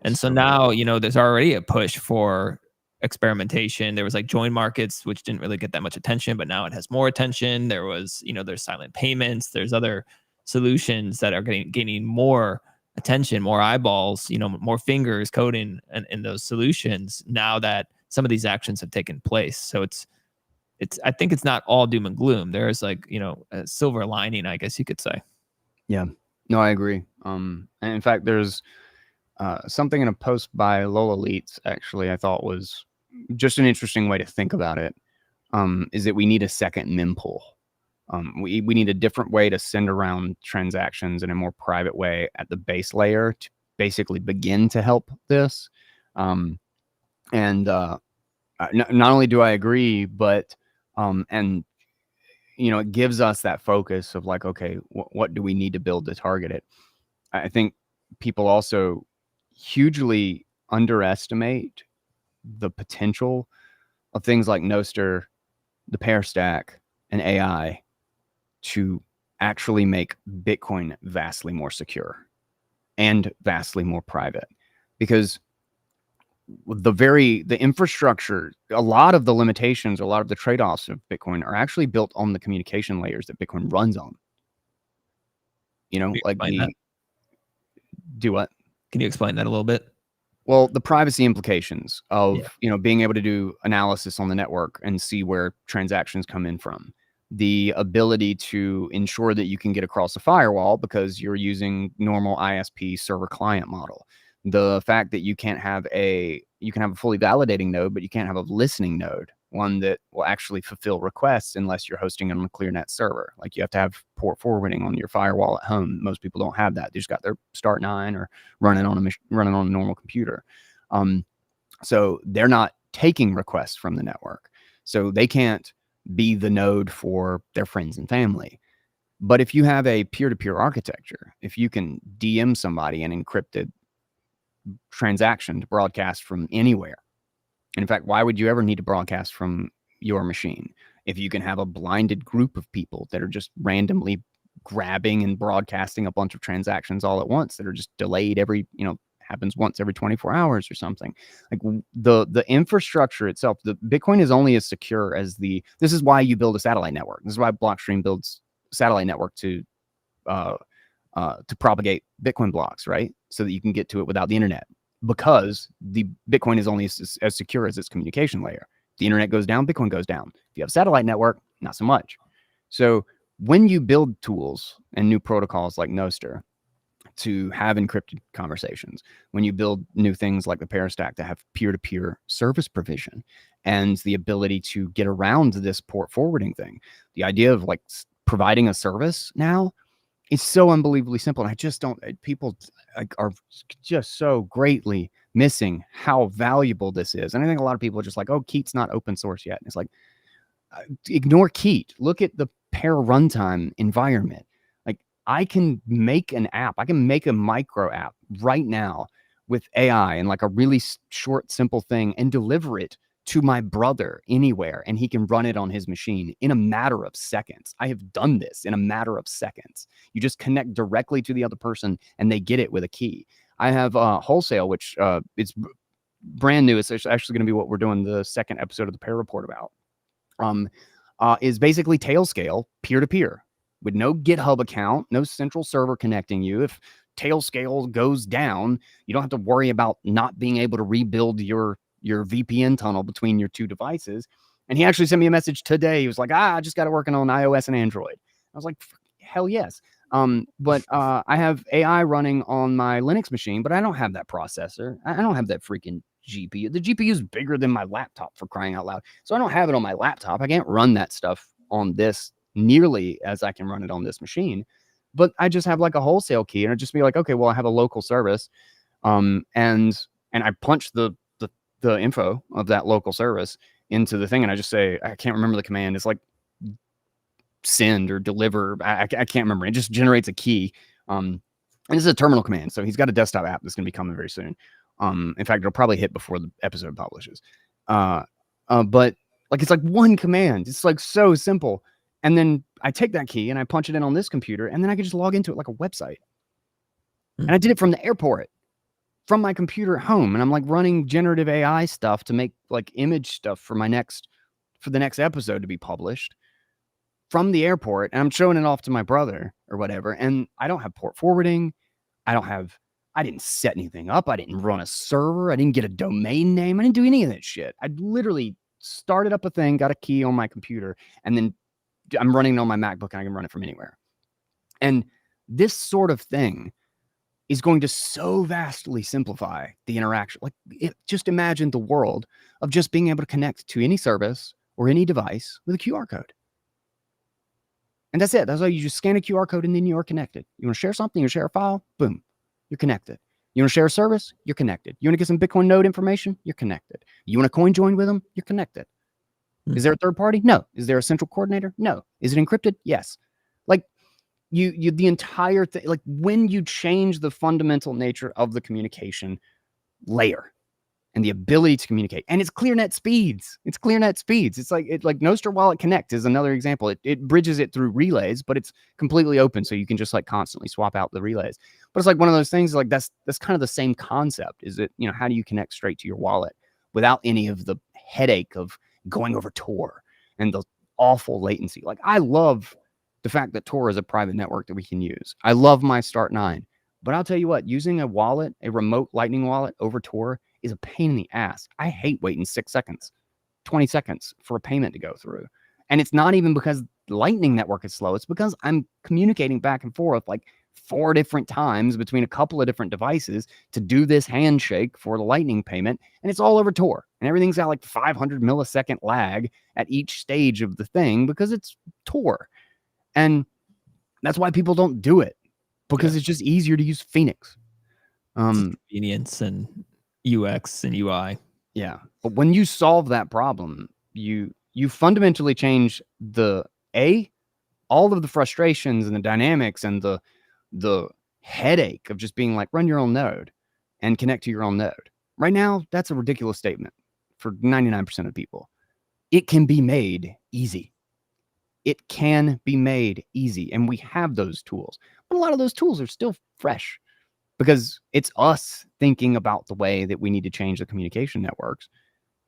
And so now, there's already a push for experimentation. There was like join markets, which didn't really get that much attention, but now it has more attention. There was, there's silent payments. There's other solutions that are gaining more attention, more eyeballs, more fingers coding in those solutions now that some of these actions have taken place. So I think it's not all doom and gloom. There's like, a silver lining, I guess you could say. Yeah, no, I agree. And in fact, there's something in a post by Lola Leets, actually, I thought was just an interesting way to think about it, is that we need a second mempool. We need a different way to send around transactions in a more private way at the base layer to basically begin to help this. Not only do I agree, but it gives us that focus of like, okay, what do we need to build to target it? I think people also hugely underestimate the potential of things like Nostr, the pair stack, and AI to actually make Bitcoin vastly more secure and vastly more private. Because the infrastructure, a lot of the limitations, a lot of the trade-offs of Bitcoin are actually built on the communication layers that Bitcoin runs on. Do what? Can you explain that a little bit? Well, the privacy implications of, being able to do analysis on the network and see where transactions come in from. The ability to ensure that you can get across a firewall because you're using normal ISP server client model. The fact that you can have a fully validating node, but you can't have a listening node, one that will actually fulfill requests unless you're hosting on a ClearNet server. Like, you have to have port forwarding on your firewall at home. Most people don't have that. They just got their Start9 or running on a normal computer. So they're not taking requests from the network. So they can't be the node for their friends and family. But if you have a peer-to-peer architecture, if you can DM somebody an encrypted transaction to broadcast from anywhere. And in fact, why would you ever need to broadcast from your machine if you can have a blinded group of people that are just randomly grabbing and broadcasting a bunch of transactions all at once that are just delayed happens once every 24 hours or something? Like, the infrastructure itself, the Bitcoin is only as secure as this is why you build a satellite network. This is why Blockstream builds a satellite network to propagate Bitcoin blocks, right? So that you can get to it without the internet, because the Bitcoin is only as secure as its communication layer. The internet goes down, Bitcoin goes down. If you have a satellite network, not so much. So when you build tools and new protocols like Nostr to have encrypted conversations, when you build new things like the pair stack to have peer-to-peer service provision and the ability to get around this port forwarding thing, the idea of like providing a service now It's so unbelievably simple. And I just don't, people are just so greatly missing how valuable this is. And I think a lot of people are just like, oh, Keat's not open source yet. And it's like, ignore Keat. Look at the pair runtime environment. Like, I can make an app. I can make a micro app right now with AI and like a really short, simple thing and deliver it to my brother anywhere, and he can run it on his machine in a matter of seconds. I have done this in a matter of seconds. You just connect directly to the other person and they get it with a key. I have Wholesale, which it's brand new. It's actually going to be what we're doing the second episode of the Pair Report about. Is basically Tailscale peer-to-peer with no GitHub account, no central server connecting you. If Tailscale goes down, you don't have to worry about not being able to rebuild your VPN tunnel between your two devices. And he actually sent me a message today. He was like, I just got it working on iOS and Android. I was like, hell yes. But I have AI running on my Linux machine, but I don't have that processor. I don't have that freaking GPU. The GPU is bigger than my laptop, for crying out loud. So I don't have it on my laptop. I can't run that stuff on this nearly as I can run it on this machine. But I just have like a Wholesale key, and I'd just be like, okay, well, I have a local service. And I punch the info of that local service into the thing, and I just say, I can't remember the command. It's like send or deliver. I can't remember. It just generates a key. And this is a terminal command. So he's got a desktop app that's going to be coming very soon. In fact, it'll probably hit before the episode publishes. But like, it's like one command. It's like so simple. And then I take that key and I punch it in on this computer, and then I can just log into it like a website. And I did it from the airport, from my computer at home. And I'm like running generative AI stuff to make like image stuff for the next episode to be published from the airport. And I'm showing it off to my brother or whatever. And I don't have port forwarding. I didn't set anything up. I didn't run a server. I didn't get a domain name. I didn't do any of that shit. I literally started up a thing, got a key on my computer, and then I'm running it on my MacBook, and I can run it from anywhere. And this sort of thing is going to so vastly simplify the interaction. Like, just imagine the world of just being able to connect to any service or any device with a QR code. And that's it. That's how you just scan a QR code and then you're connected. You want to share something, you share a file, boom, you're connected. You want to share a service, you're connected. You want to get some Bitcoin node information, you're connected. You want to coin join with them, you're connected. Is there a third party? No. Is there a central coordinator? No. Is it encrypted? Yes. Like, you the entire thing, like, when you change the fundamental nature of the communication layer and the ability to communicate, and it's ClearNet speeds. It's like Nostr Wallet Connect is another example. It bridges it through relays, but it's completely open, so you can just like constantly swap out the relays. But it's like one of those things, like that's kind of the same concept. Is it, how do you connect straight to your wallet without any of the headache of going over Tor and the awful latency? Like, I love the fact that Tor is a private network that we can use. I love my Start9, but I'll tell you what, using a wallet, a remote Lightning wallet over Tor is a pain in the ass. I hate waiting 6 seconds, 20 seconds for a payment to go through. And it's not even because the Lightning network is slow. It's because I'm communicating back and forth like 4 different times between a couple of different devices to do this handshake for the Lightning payment. And it's all over Tor. And everything's got like 500 millisecond lag at each stage of the thing because it's Tor. And that's why people don't do it, because it's just easier to use Phoenix. Convenience and UX and UI. Yeah. But when you solve that problem, you fundamentally change all of the frustrations and the dynamics and the headache of just being like, run your own node and connect to your own node. Right now, that's a ridiculous statement for 99% of people. It can be made easy. It can be made easy. And we have those tools. But a lot of those tools are still fresh because it's us thinking about the way that we need to change the communication networks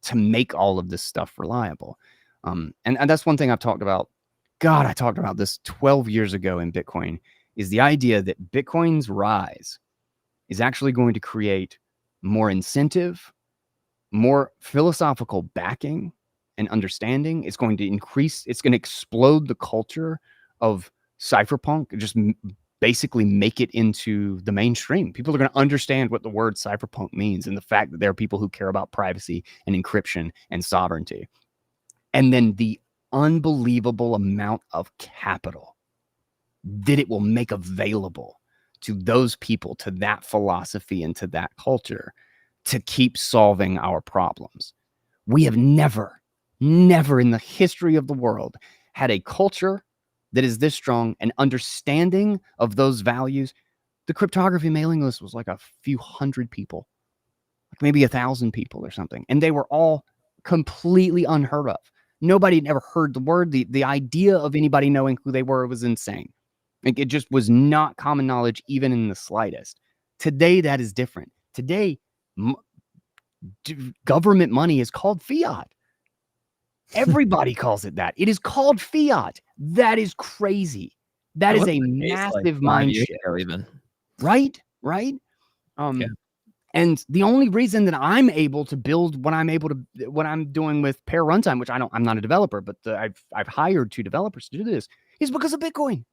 to make all of this stuff reliable. And that's one thing I've talked about. God, I talked about this 12 years ago in Bitcoin, is the idea that Bitcoin's rise is actually going to create more incentive, more philosophical backing and understanding. It's going to increase, it's going to explode the culture of cypherpunk, just basically make it into the mainstream. People are going to understand what the word cypherpunk means and the fact that there are people who care about privacy and encryption and sovereignty. And then the unbelievable amount of capital that it will make available to those people, to that philosophy, and to that culture to keep solving our problems. We have never in the history of the world had a culture that is this strong, an understanding of those values. The cryptography mailing list was like a few hundred people, like maybe 1,000 people or something. And they were all completely unheard of. Nobody had ever heard the word. The idea of anybody knowing who they were was insane. Like, it just was not common knowledge, even in the slightest. Today, that is different. Today, government money is called fiat. Everybody calls it that. It is called fiat. That is crazy. That is a massive mind shift. Even. Right? Yeah. And the only reason that I'm able to build what I'm doing with pair runtime, which I'm not a developer, but I've hired 2 developers to do this, is because of Bitcoin.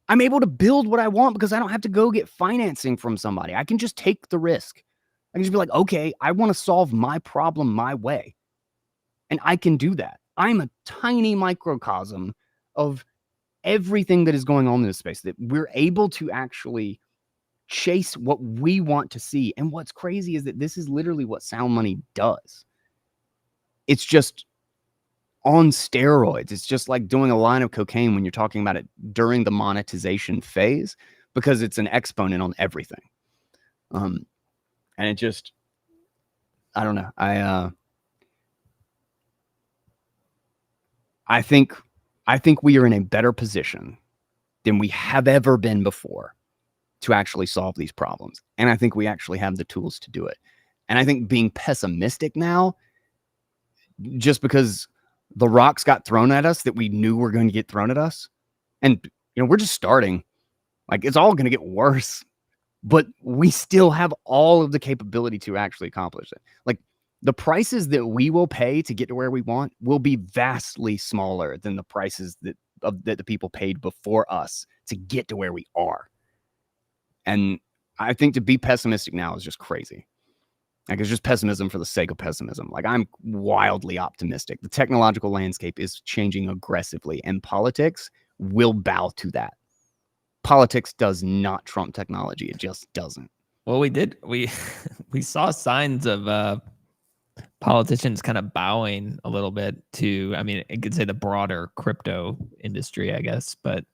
I'm able to build what I want because I don't have to go get financing from somebody. I can just take the risk. I can just be like, okay, I want to solve my problem my way. And I can do that. I'm a tiny microcosm of everything that is going on in this space, that we're able to actually chase what we want to see. And what's crazy is that this is literally what sound money does. It's just on steroids. It's just like doing a line of cocaine when you're talking about it during the monetization phase, because it's an exponent on everything. And it just, I don't know. I think we are in a better position than we have ever been before to actually solve these problems. And I think we actually have the tools to do it. And I think being pessimistic now, just because the rocks got thrown at us that we knew were going to get thrown at us, and we're just starting, like, it's all going to get worse, but we still have all of the capability to actually accomplish it. Like, the prices that we will pay to get to where we want will be vastly smaller than the prices that the people paid before us to get to where we are. And I think to be pessimistic now is just crazy. Like, it's just pessimism for the sake of pessimism. Like, I'm wildly optimistic. The technological landscape is changing aggressively, and politics will bow to that. Politics does not trump technology. It just doesn't. Well, we saw signs of politicians kind of bowing a little bit to, I mean, I could say the broader crypto industry, I guess, but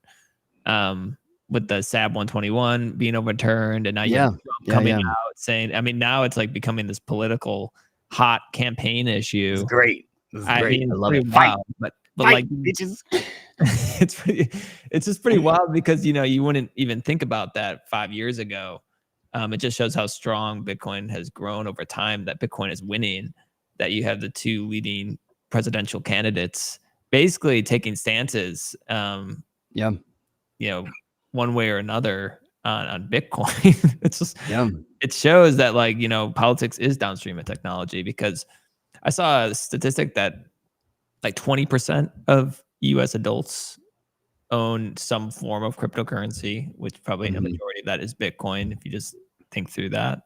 with the SAB 121 being overturned, and now you have Trump coming out saying, I mean, now it's like becoming this political hot campaign issue. It's great. I mean, I love it. Wild, but Fight, like, bitches. it's just pretty wild, because you wouldn't even think about that 5 years ago. It just shows how strong Bitcoin has grown over time, that Bitcoin is winning, that you have the 2 leading presidential candidates basically taking stances, one way or another on Bitcoin. It's just, it shows that, like, politics is downstream of technology, because I saw a statistic that like 20% of US adults own some form of cryptocurrency, which probably a majority of that is Bitcoin. If you just think through that,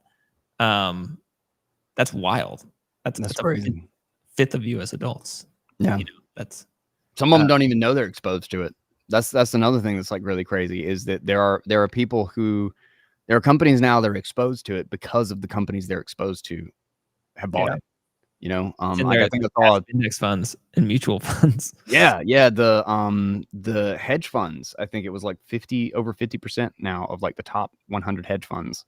that's wild. That's a fifth of US adults. Yeah. That's some of them don't even know they're exposed to it. That's another thing that's like really crazy, is that there are people who, there are companies now that are exposed to it because of the companies they're exposed to have bought it. Like, I think that's all index funds and mutual funds. The hedge funds, I think it was like over 50% now of like the top 100 hedge funds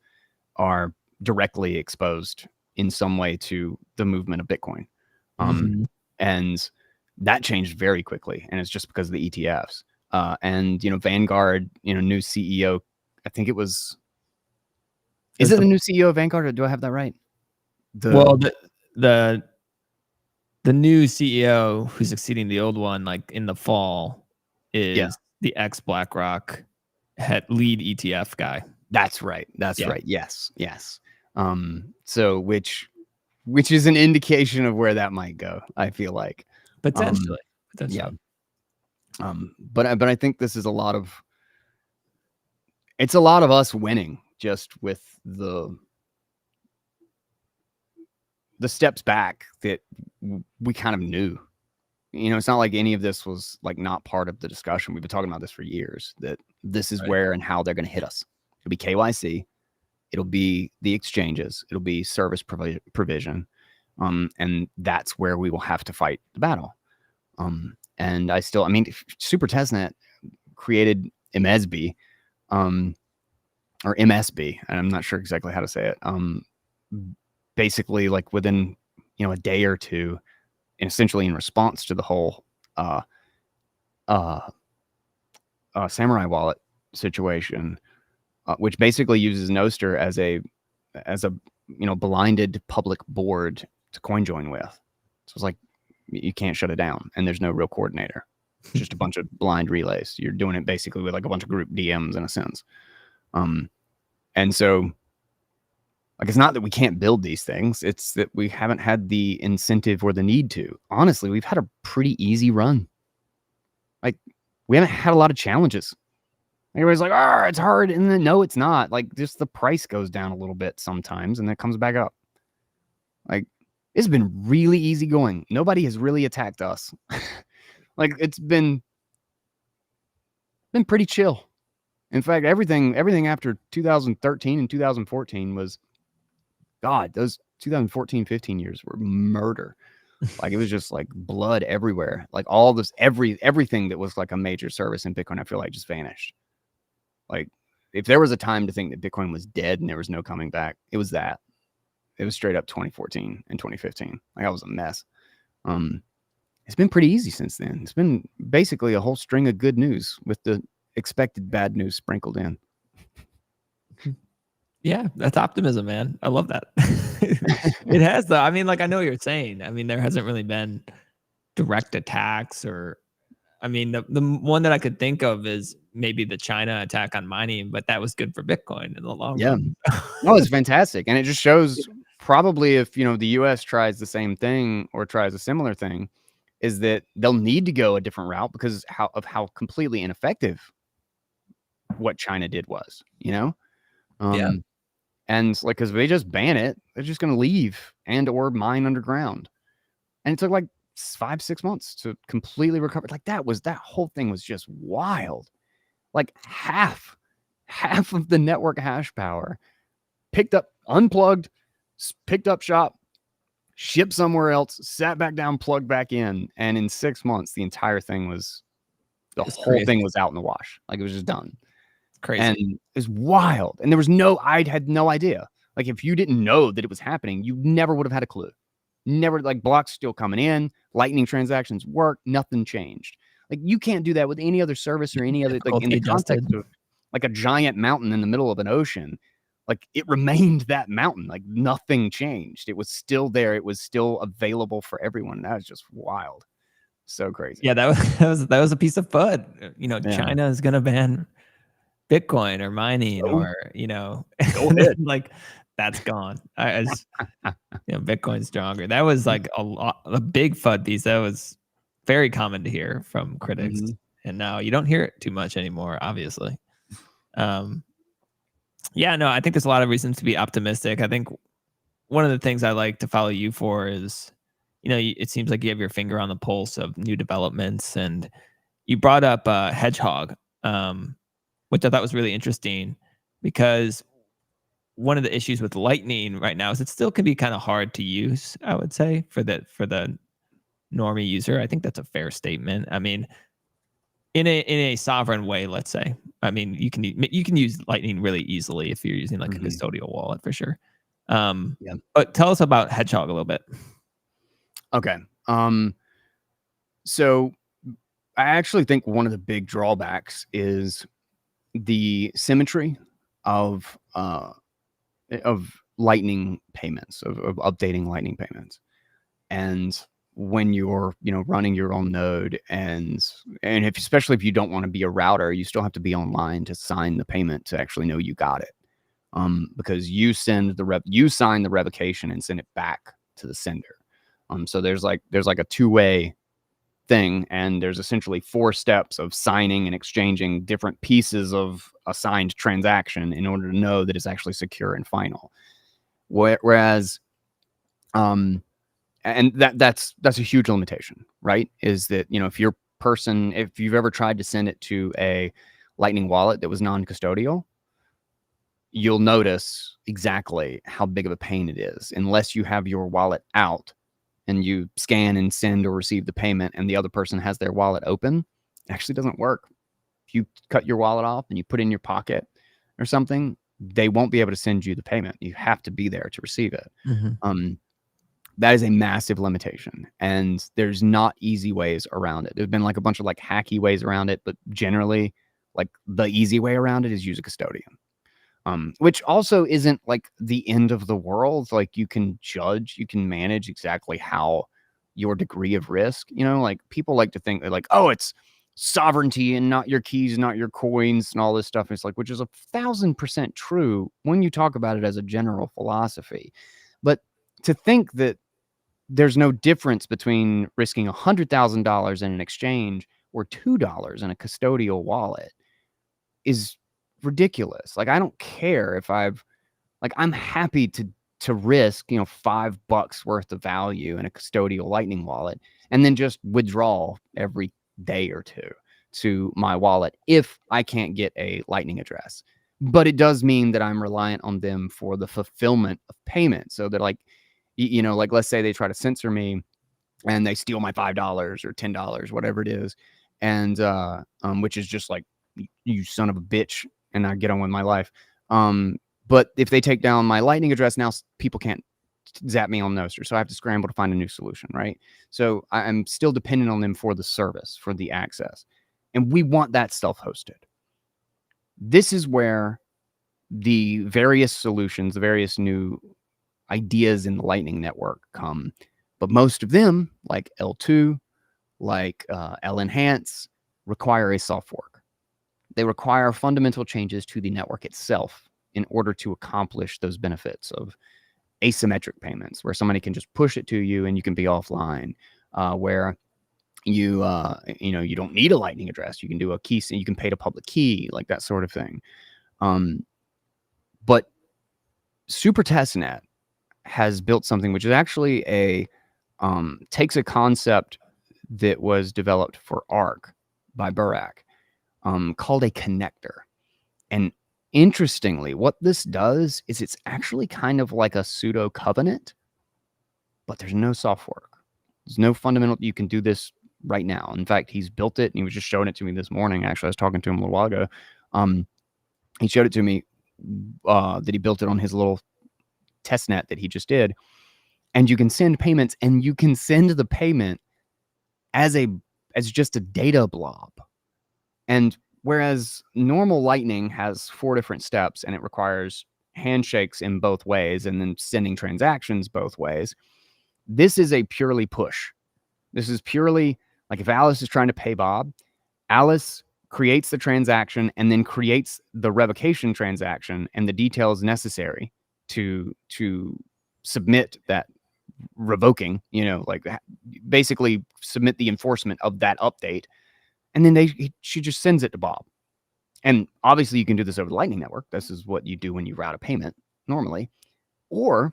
are directly exposed in some way to the movement of Bitcoin. And that changed very quickly, and it's just because of the ETFs. And Vanguard, new CEO, I think it was, is it the new CEO of Vanguard, or do I have that right? The new CEO who's succeeding the old one, like in the fall, is the ex BlackRock lead ETF guy. That's right. Right. Yes. So which is an indication of where that might go, I feel like. Potentially. Yeah. But I think this is a lot of us winning, just with the steps back that we kind of knew. it's not like any of this was like not part of the discussion. We've been talking about this for years, that this is where and how they're going to hit us. It'll be KYC. It'll be the exchanges. It'll be service provision. And that's where we will have to fight the battle. And Super Testnet created MSB, or MSB, and I'm not sure exactly how to say it. Basically, like within a day or two, and essentially in response to the whole Samurai wallet situation, which basically uses Nostr as a blinded public board to coin join with. So it's like you can't shut it down, and there's no real coordinator. It's just a bunch of blind relays. You're doing it basically with like a bunch of group DMs in a sense. And so, like, it's not that we can't build these things. It's that we haven't had the incentive or the need to. Honestly, we've had a pretty easy run. Like, we haven't had a lot of challenges. Everybody's like, "Oh, it's hard," and then no, it's not. Like, just the price goes down a little bit sometimes, and then it comes back up. Like, it's been really easy going. Nobody has really attacked us. Like, it's been pretty chill. In fact, everything after 2013 and 2014 was, God, those 2014, 15 years were murder. Like, it was just like blood everywhere. Like, all this, everything that was like a major service in Bitcoin, I feel like just vanished. Like, if there was a time to think that Bitcoin was dead and there was no coming back, it was that. It was straight up 2014 and 2015. Like, I was a mess. It's been pretty easy since then. It's been basically a whole string of good news with the expected bad news sprinkled in. Yeah, that's optimism, man. I love that. It has, though. I mean, like, I know what you're saying. I mean, there hasn't really been direct attacks, or, I mean, the one that I could think of is maybe the China attack on mining, but that was good for Bitcoin in the long run. No, it's fantastic. And it just shows probably if, the US tries the same thing or tries a similar thing, is that they'll need to go a different route because of how completely ineffective what China did was, Yeah. And like, because they just ban it, they're just going to leave and or mine underground. And it took like 5-6 months to completely recover. Like, that whole thing was just wild. Like, half of the network hash power unplugged, picked up shop, shipped somewhere else, sat back down, plugged back in. And in 6 months, the entire thing the whole thing was out in the wash. Like, it was just done. Crazy. And it was wild. And I had no idea. Like, if you didn't know that it was happening, you never would have had a clue. Never. Like, blocks still coming in, Lightning transactions work, nothing changed. Like, you can't do that with any other service or any other, like, in the context of like a giant mountain in the middle of an ocean. Like, it remained that mountain. Like, nothing changed. It was still there. It was still available for everyone. That was just wild. So crazy. Yeah, that was a piece of FUD. China is gonna ban Bitcoin or mining, or go ahead. like, that's gone. Bitcoin's stronger. That was like a big FUD piece. That was very common to hear from critics, and now you don't hear it too much anymore, obviously. Yeah, no, I think there's a lot of reasons to be optimistic. I think one of the things I like to follow you for is, it seems like you have your finger on the pulse of new developments, and you brought up Hedgehog, which I thought was really interesting, because one of the issues with Lightning right now is it still can be kind of hard to use, I would say, for the normie user. I think that's a fair statement. I mean, in a sovereign way, let's say. I mean, you can use Lightning really easily if you're using like a custodial wallet, for sure. But tell us about Hedgehog a little bit. Okay. So I actually think one of the big drawbacks is the symmetry of Lightning payments, of updating Lightning payments. And when you're, running your own node, and especially if you don't want to be a router, you still have to be online to sign the payment to actually know you got it. Because you sign the revocation and send it back to the sender. So there's like a two-way thing, and there's essentially 4 steps of signing and exchanging different pieces of a signed transaction in order to know that it's actually secure and final. Whereas and that's a huge limitation, right? Is that, if you've ever tried to send it to a Lightning wallet that was non-custodial, you'll notice exactly how big of a pain it is unless you have your wallet out and you scan and send or receive the payment and the other person has their wallet open. It actually doesn't work. If you cut your wallet off and you put it in your pocket or something, they won't be able to send you the payment. You have to be there to receive it. That is a massive limitation, and there's not easy ways around it. There's been like a bunch of like hacky ways around it, but generally, like the easy way around it is use a custodian. Which also isn't like the end of the world. Like you can manage exactly how your degree of risk, like people like to think they're like, oh, it's sovereignty and not your keys, not your coins and all this stuff. It's like, which is 1,000% true when you talk about it as a general philosophy. But to think that there's no difference between risking $100,000 in an exchange or $2 in a custodial wallet is ridiculous. Like, I don't care if I'm happy to risk, $5 worth of value in a custodial Lightning wallet and then just withdraw every day or two to my wallet if I can't get a Lightning address. But it does mean that I'm reliant on them for the fulfillment of payment. So that like let's say they try to censor me and they steal my $5 or $10, whatever it is. And which is just like, you son of a bitch, and I get on with my life. But if they take down my Lightning address, now people can't zap me on Nostr. So I have to scramble to find a new solution, right? So I'm still dependent on them for the service, for the access. And we want that self-hosted. This is where the various solutions, the various new ideas in the Lightning Network come. But most of them, like L2, like L-Enhance, require a soft fork. They require fundamental changes to the network itself in order to accomplish those benefits of asymmetric payments, where somebody can just push it to you and you can be offline, where you don't need a Lightning address. You can do a key, you can pay to public key, like that sort of thing. But Super Testnet has built something which is actually takes a concept that was developed for Arc by Burak, called a connector. And interestingly, what this does is it's actually kind of like a pseudo covenant, but there's no soft fork. There's no fundamental. You can do this right now. In fact, he's built it and he was just showing it to me this morning. Actually, I was talking to him a little while ago. He showed it to me that he built it on his little testnet that he just did. And you can send payments, and you can send the payment as just a data blob. And whereas normal Lightning has 4 different steps and it requires handshakes in both ways and then sending transactions both ways, this is a purely push. This is purely like if Alice is trying to pay Bob, Alice creates the transaction and then creates the revocation transaction and the details necessary to submit that revoking, basically submit the enforcement of that update. And then she just sends it to Bob. And obviously you can do this over the Lightning Network. This is what you do when you route a payment normally. Or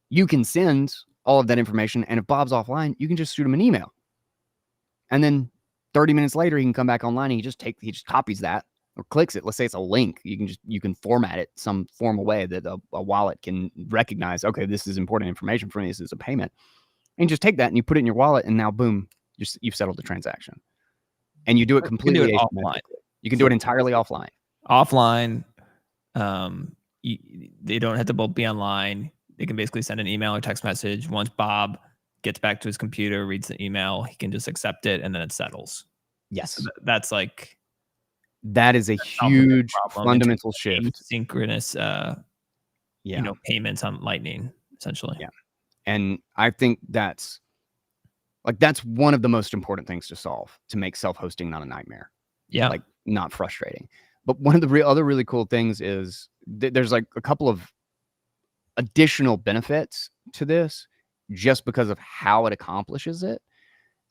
you can send all of that information, and if Bob's offline, you can just shoot him an email. And then 30 minutes later, he can come back online and he just copies that or clicks it. Let's say it's a link. You can format it some formal way that a wallet can recognize, okay, this is important information for me. This is a payment. And you just take that and you put it in your wallet, and now boom, you've settled the transaction. And you do it completely offline. You can do it entirely offline. Offline. They don't have to both be online. They can basically send an email or text message. Once Bob gets back to his computer, reads the email, he can just accept it, and then it settles. Yes. So that is a huge fundamental shift. Synchronous, payments on Lightning, essentially. Yeah. And I think that's one of the most important things to solve, to make self-hosting not a nightmare. Yeah. Like, not frustrating. But one of the other really cool things is there's like a couple of additional benefits to this just because of how it accomplishes it.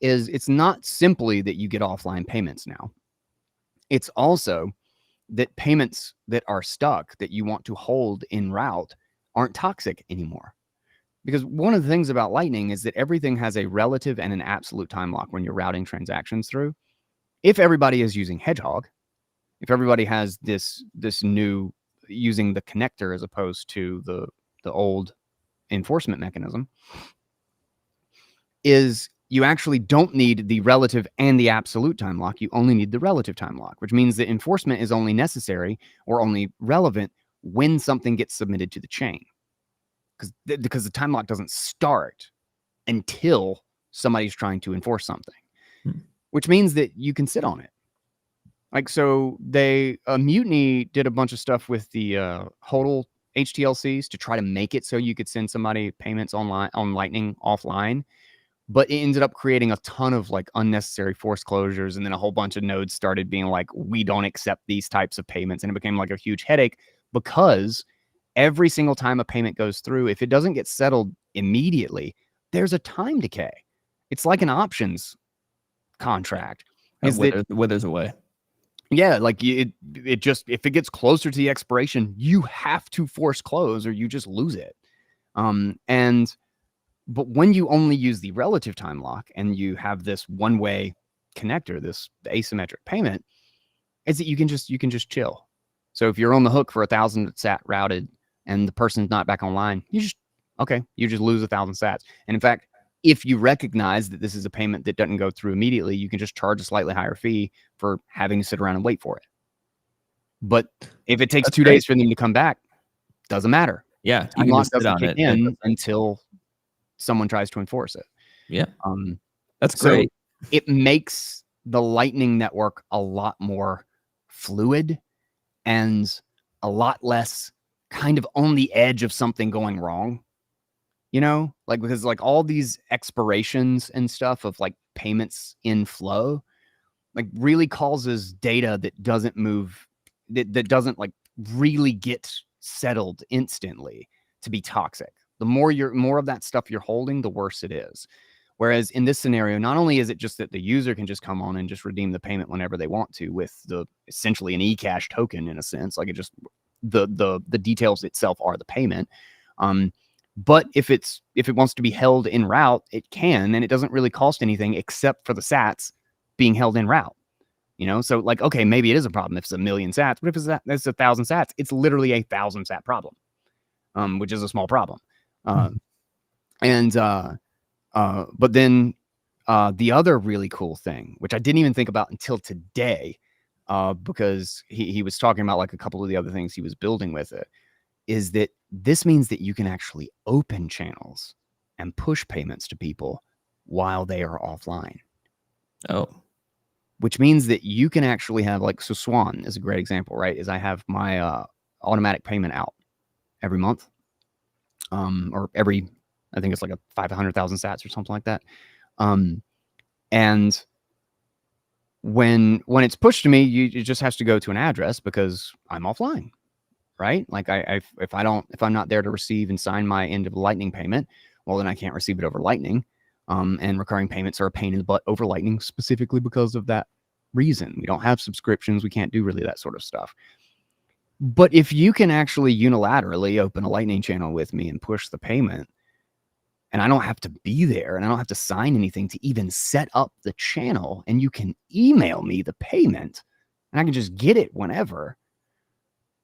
It's not simply that you get offline payments now. It's also that payments that are stuck that you want to hold en route aren't toxic anymore. Because one of the things about Lightning is that everything has a relative and an absolute time lock when you're routing transactions through. If everybody is using Hedgehog, if everybody has this new using the connector as opposed to the old enforcement mechanism, is you actually don't need the relative and the absolute time lock. You only need the relative time lock, which means that enforcement is only necessary or only relevant when something gets submitted to the chain. Because the time lock doesn't start until somebody's trying to enforce something, which means that you can sit on it. Like, so Mutiny did a bunch of stuff with the HODL HTLCs to try to make it so you could send somebody payments on Lightning offline. But it ended up creating a ton of like unnecessary force closures. And then a whole bunch of nodes started being like, we don't accept these types of payments. And it became like a huge headache because every single time a payment goes through, if it doesn't get settled immediately, there's a time decay. It's like an options contract. Withers away. Yeah, like it just, if it gets closer to the expiration, you have to force close or you just lose it. But when you only use the relative time lock and you have this one-way connector, the asymmetric payment, is that you can just chill. So if you're on the hook for 1,000 sat routed and the person's not back online, you just lose 1,000 sats. And in fact, if you recognize that this is a payment that doesn't go through immediately, you can just charge a slightly higher fee for having to sit around and wait for it. But if it takes 2 days for them to come back, doesn't matter. Yeah, time lock doesn't kick in until someone tries to enforce it. Yeah. That's great. So it makes the Lightning network a lot more fluid and a lot less kind of on the edge of something going wrong. You know, like, because like all these expirations and stuff of like payments in flow, like really causes data that doesn't move, that doesn't like really get settled instantly to be toxic. The more of that stuff you're holding, the worse it is. Whereas in this scenario, not only is it just that the user can just come on and just redeem the payment whenever they want to with essentially an eCash token in a sense, like it just the details itself are the payment. But if it wants to be held in route, it can, and it doesn't really cost anything except for the sats being held in route. You know, so like, okay, maybe it is a problem if it's 1,000,000 sats, but if it's 1,000 sats, it's literally a 1,000 sat problem, which is a small problem. But then the other really cool thing, which I didn't even think about until today, because he was talking about like a couple of the other things he was building with it, is that this means that you can actually open channels and push payments to people while they are offline. Oh. Which means that you can actually have, like, so Swan is a great example, right? Is I have my automatic payment out every month, or every, I think it's like a 500,000 sats or something like that. And when it's pushed to me, it just has to go to an address because I'm offline, right? Like if I'm not there to receive and sign my end of the Lightning payment, well, then I can't receive it over Lightning. And recurring payments are a pain in the butt over Lightning specifically because of that reason. We don't have subscriptions. We can't do really that sort of stuff. But if you can actually unilaterally open a Lightning channel with me and push the payment, and I don't have to be there and I don't have to sign anything to even set up the channel, and you can email me the payment and I can just get it whenever.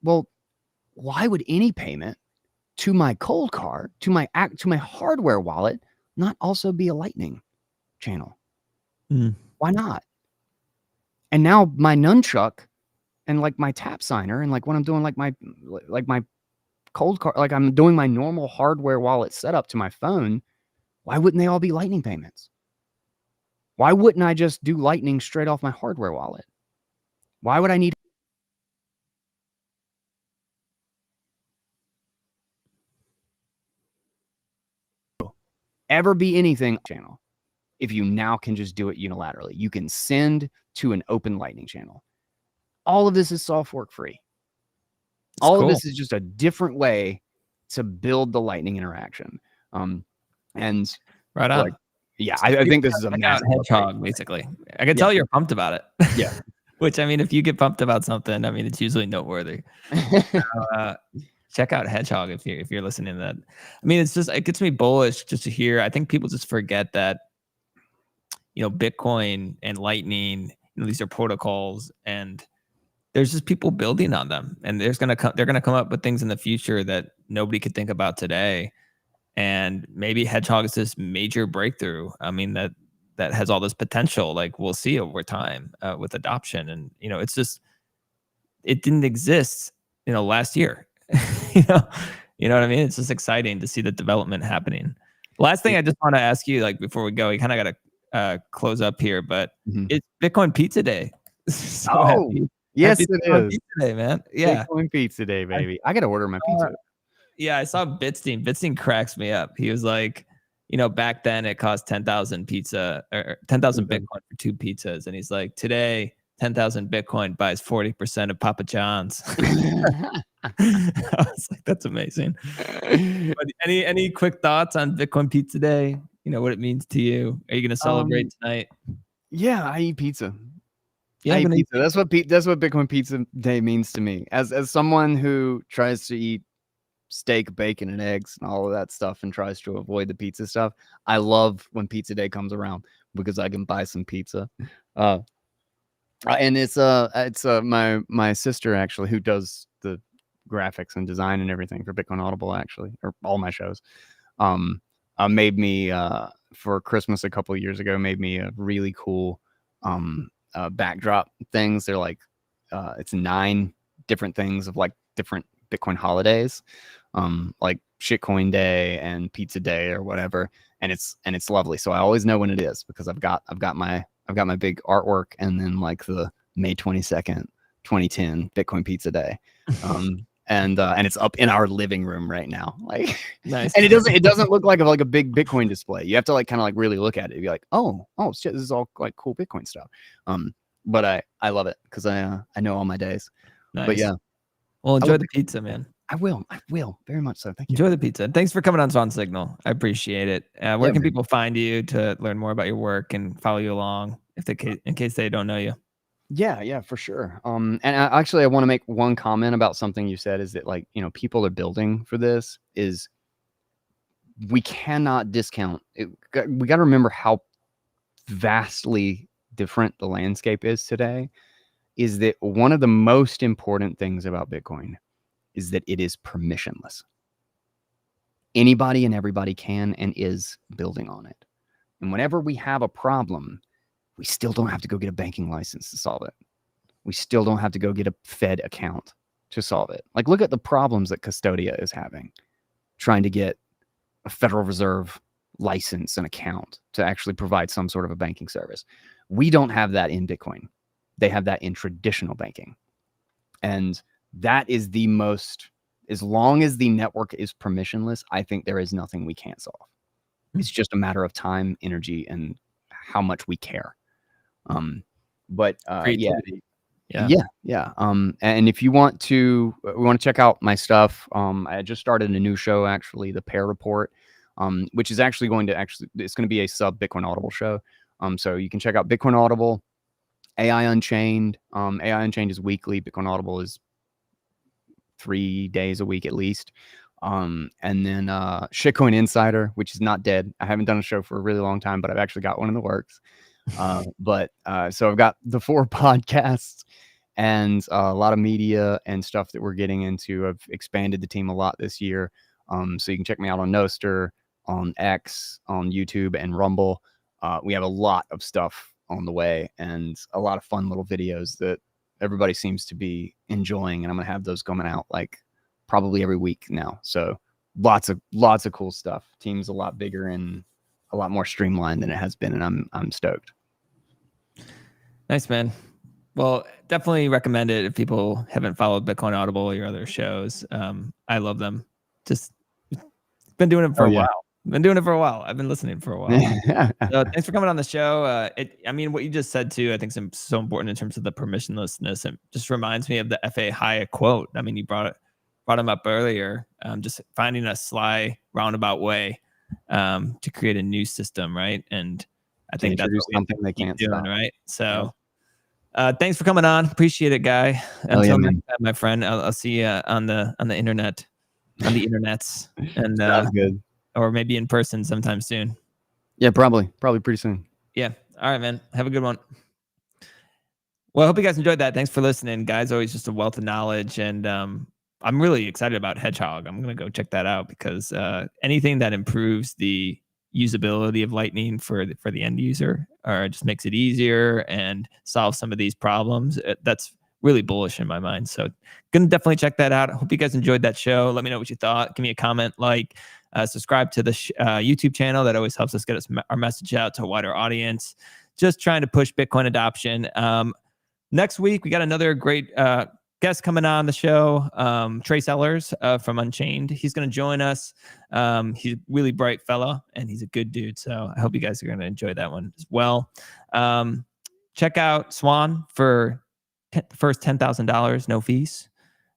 Well, why would any payment to my cold card, to my hardware wallet, not also be a Lightning channel? Why not? And now my nunchuck and like my tap signer and like when I'm doing like my cold card, like I'm doing my normal hardware wallet setup to my phone, why wouldn't they all be Lightning payments? Why wouldn't I just do Lightning straight off my hardware wallet? Why would I need ever be anything channel if you now can just do it unilaterally? You can send to an open Lightning channel. All of this is soft fork free. All of this is just a different way to build the Lightning interaction. And right on. Like, yeah, I think this is a massive Hedgehog, basically. I can tell you're pumped about it. Yeah. Which, I mean, if you get pumped about something, I mean, it's usually noteworthy. check out Hedgehog if you're listening to that. I mean, it gets me bullish just to hear. I think people just forget that, Bitcoin and Lightning, these are protocols, and there's just people building on them, and they're gonna come up with things in the future that nobody could think about today. And maybe Hedgehog is this major breakthrough. I mean, that has all this potential. Like, we'll see over time with adoption, and it didn't exist, last year. you know, you know what I mean? It's just exciting to see the development happening. Last thing I just want to ask you, like before we go, we kind of got to close up here, but it's Bitcoin Pizza Day. So Oh, yes, happy it Bitcoin is. Pizza Day, man. Yeah. Bitcoin Pizza Day, baby. I got to order my pizza. Yeah, I saw Bitstein. Bitstein cracks me up. He was like, back then it cost 10,000 Bitcoin for 2 pizzas. And he's like, today, 10,000 Bitcoin buys 40% of Papa John's. I was like, that's amazing. But any quick thoughts on Bitcoin Pizza Day? What it means to you? Are you going to celebrate tonight? Yeah, I eat pizza. Yeah, I eat pizza. That's what Bitcoin Pizza Day means to me. As someone who tries to eat steak, bacon, and eggs and all of that stuff and tries to avoid the pizza stuff, I love when Pizza Day comes around because I can buy some pizza. And it's my sister actually who does the graphics and design and everything for Bitcoin Audible, actually, or all my shows. Made me for Christmas a couple of years ago, made me a really cool backdrop things. They're like it's 9 different things of like different Bitcoin holidays, like Shitcoin Day and Pizza Day or whatever, and it's lovely. So I always know when it is because I've got my big artwork, and then like the May 22nd, 2010 Bitcoin Pizza Day. And it's up in our living room right now. Like, nice. And it doesn't look like a big Bitcoin display. You have to like kind of like really look at it. You'd be like, oh shit, this is all like cool Bitcoin stuff. But I love it because I know all my days. Nice. But yeah. Well, enjoy the pizza, man. I will very much so. Thank you. Enjoy the pizza. Thanks for coming on Swan Signal. I appreciate it. Where can people find you to learn more about your work and follow you along in case they don't know you? Yeah, for sure. And I want to make one comment about something you said, is that like, people are building for this. Is we cannot discount it. We got to remember how vastly different the landscape is today. Is that one of the most important things about Bitcoin is that it is permissionless. Anybody and everybody can and is building on it. And whenever we have a problem, we still don't have to go get a banking license to solve it. We still don't have to go get a Fed account to solve it. Like, look at the problems that Custodia is having, trying to get a Federal Reserve license and account to actually provide some sort of a banking service. We don't have that in Bitcoin. They have that in traditional banking. And that is the most, as long as the network is permissionless, I think there is nothing we can't solve. It's just a matter of time, energy, and how much we care. But Creativity. Yeah. And if you want to, check out my stuff. I just started a new show, actually, the Pair Report, which is it's going to be a sub Bitcoin Audible show. So you can check out Bitcoin Audible, AI Unchained. AI Unchained is weekly. Bitcoin Audible is 3 days a week at least. And then Shitcoin Insider, which is not dead. I haven't done a show for a really long time, but I've actually got one in the works. So I've got the 4 podcasts and a lot of media and stuff that we're getting into. I've expanded the team a lot this year. So you can check me out on Nostr, on X, on YouTube, and Rumble. We have a lot of stuff on the way and a lot of fun little videos that everybody seems to be enjoying. And I'm going to have those coming out like probably every week now. So lots of cool stuff. Team's a lot bigger and a lot more streamlined than it has been. And I'm stoked. Nice, man. Well, definitely recommend it if people haven't followed Bitcoin Audible or your other shows. I love them. Just been doing it for a while. Been doing it for a while. I've been listening for a while. So thanks for coming on the show. What you just said too, I think is so important in terms of the permissionlessness. And just reminds me of the F.A. Hayek quote. I mean, you brought him up earlier. Just finding a sly roundabout way to create a new system, right? And I think that's something they can't do, stop. right? So thanks for coming on. Appreciate it, Guy. Until next time, my friend. I'll see you on the internet. on the internets, and Sounds good. or maybe in person sometime soon. Yeah, probably pretty soon. Yeah. All right, man. Have a good one. Well, I hope you guys enjoyed that. Thanks for listening, guys. Always just a wealth of knowledge, and I'm really excited about Hedgehog. I'm gonna go check that out because anything that improves the usability of Lightning for the end user, or just makes it easier and solves some of these problems, that's really bullish in my mind. So, gonna definitely check that out. I hope you guys enjoyed that show. Let me know what you thought. Give me a comment, subscribe to the YouTube channel. That always helps us get our message out to a wider audience. Just trying to push Bitcoin adoption. Next week, we got another great guest coming on the show, Trey Sellers from Unchained. He's going to join us. He's a really bright fella, and he's a good dude. So I hope you guys are going to enjoy that one as well. Check out Swan for first $10,000, no fees,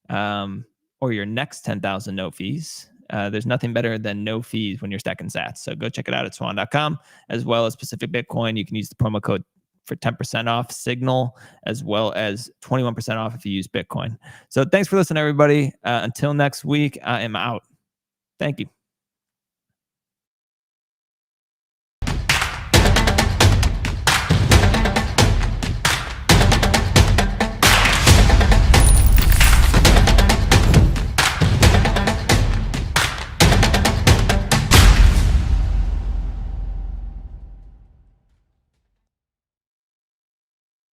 or your next 10,000, no fees. There's nothing better than no fees when you're stacking sats. So go check it out at swan.com, as well as Pacific Bitcoin. You can use the promo code for 10% off Signal, as well as 21% off if you use Bitcoin. So thanks for listening, everybody. Until next week, I am out. Thank you.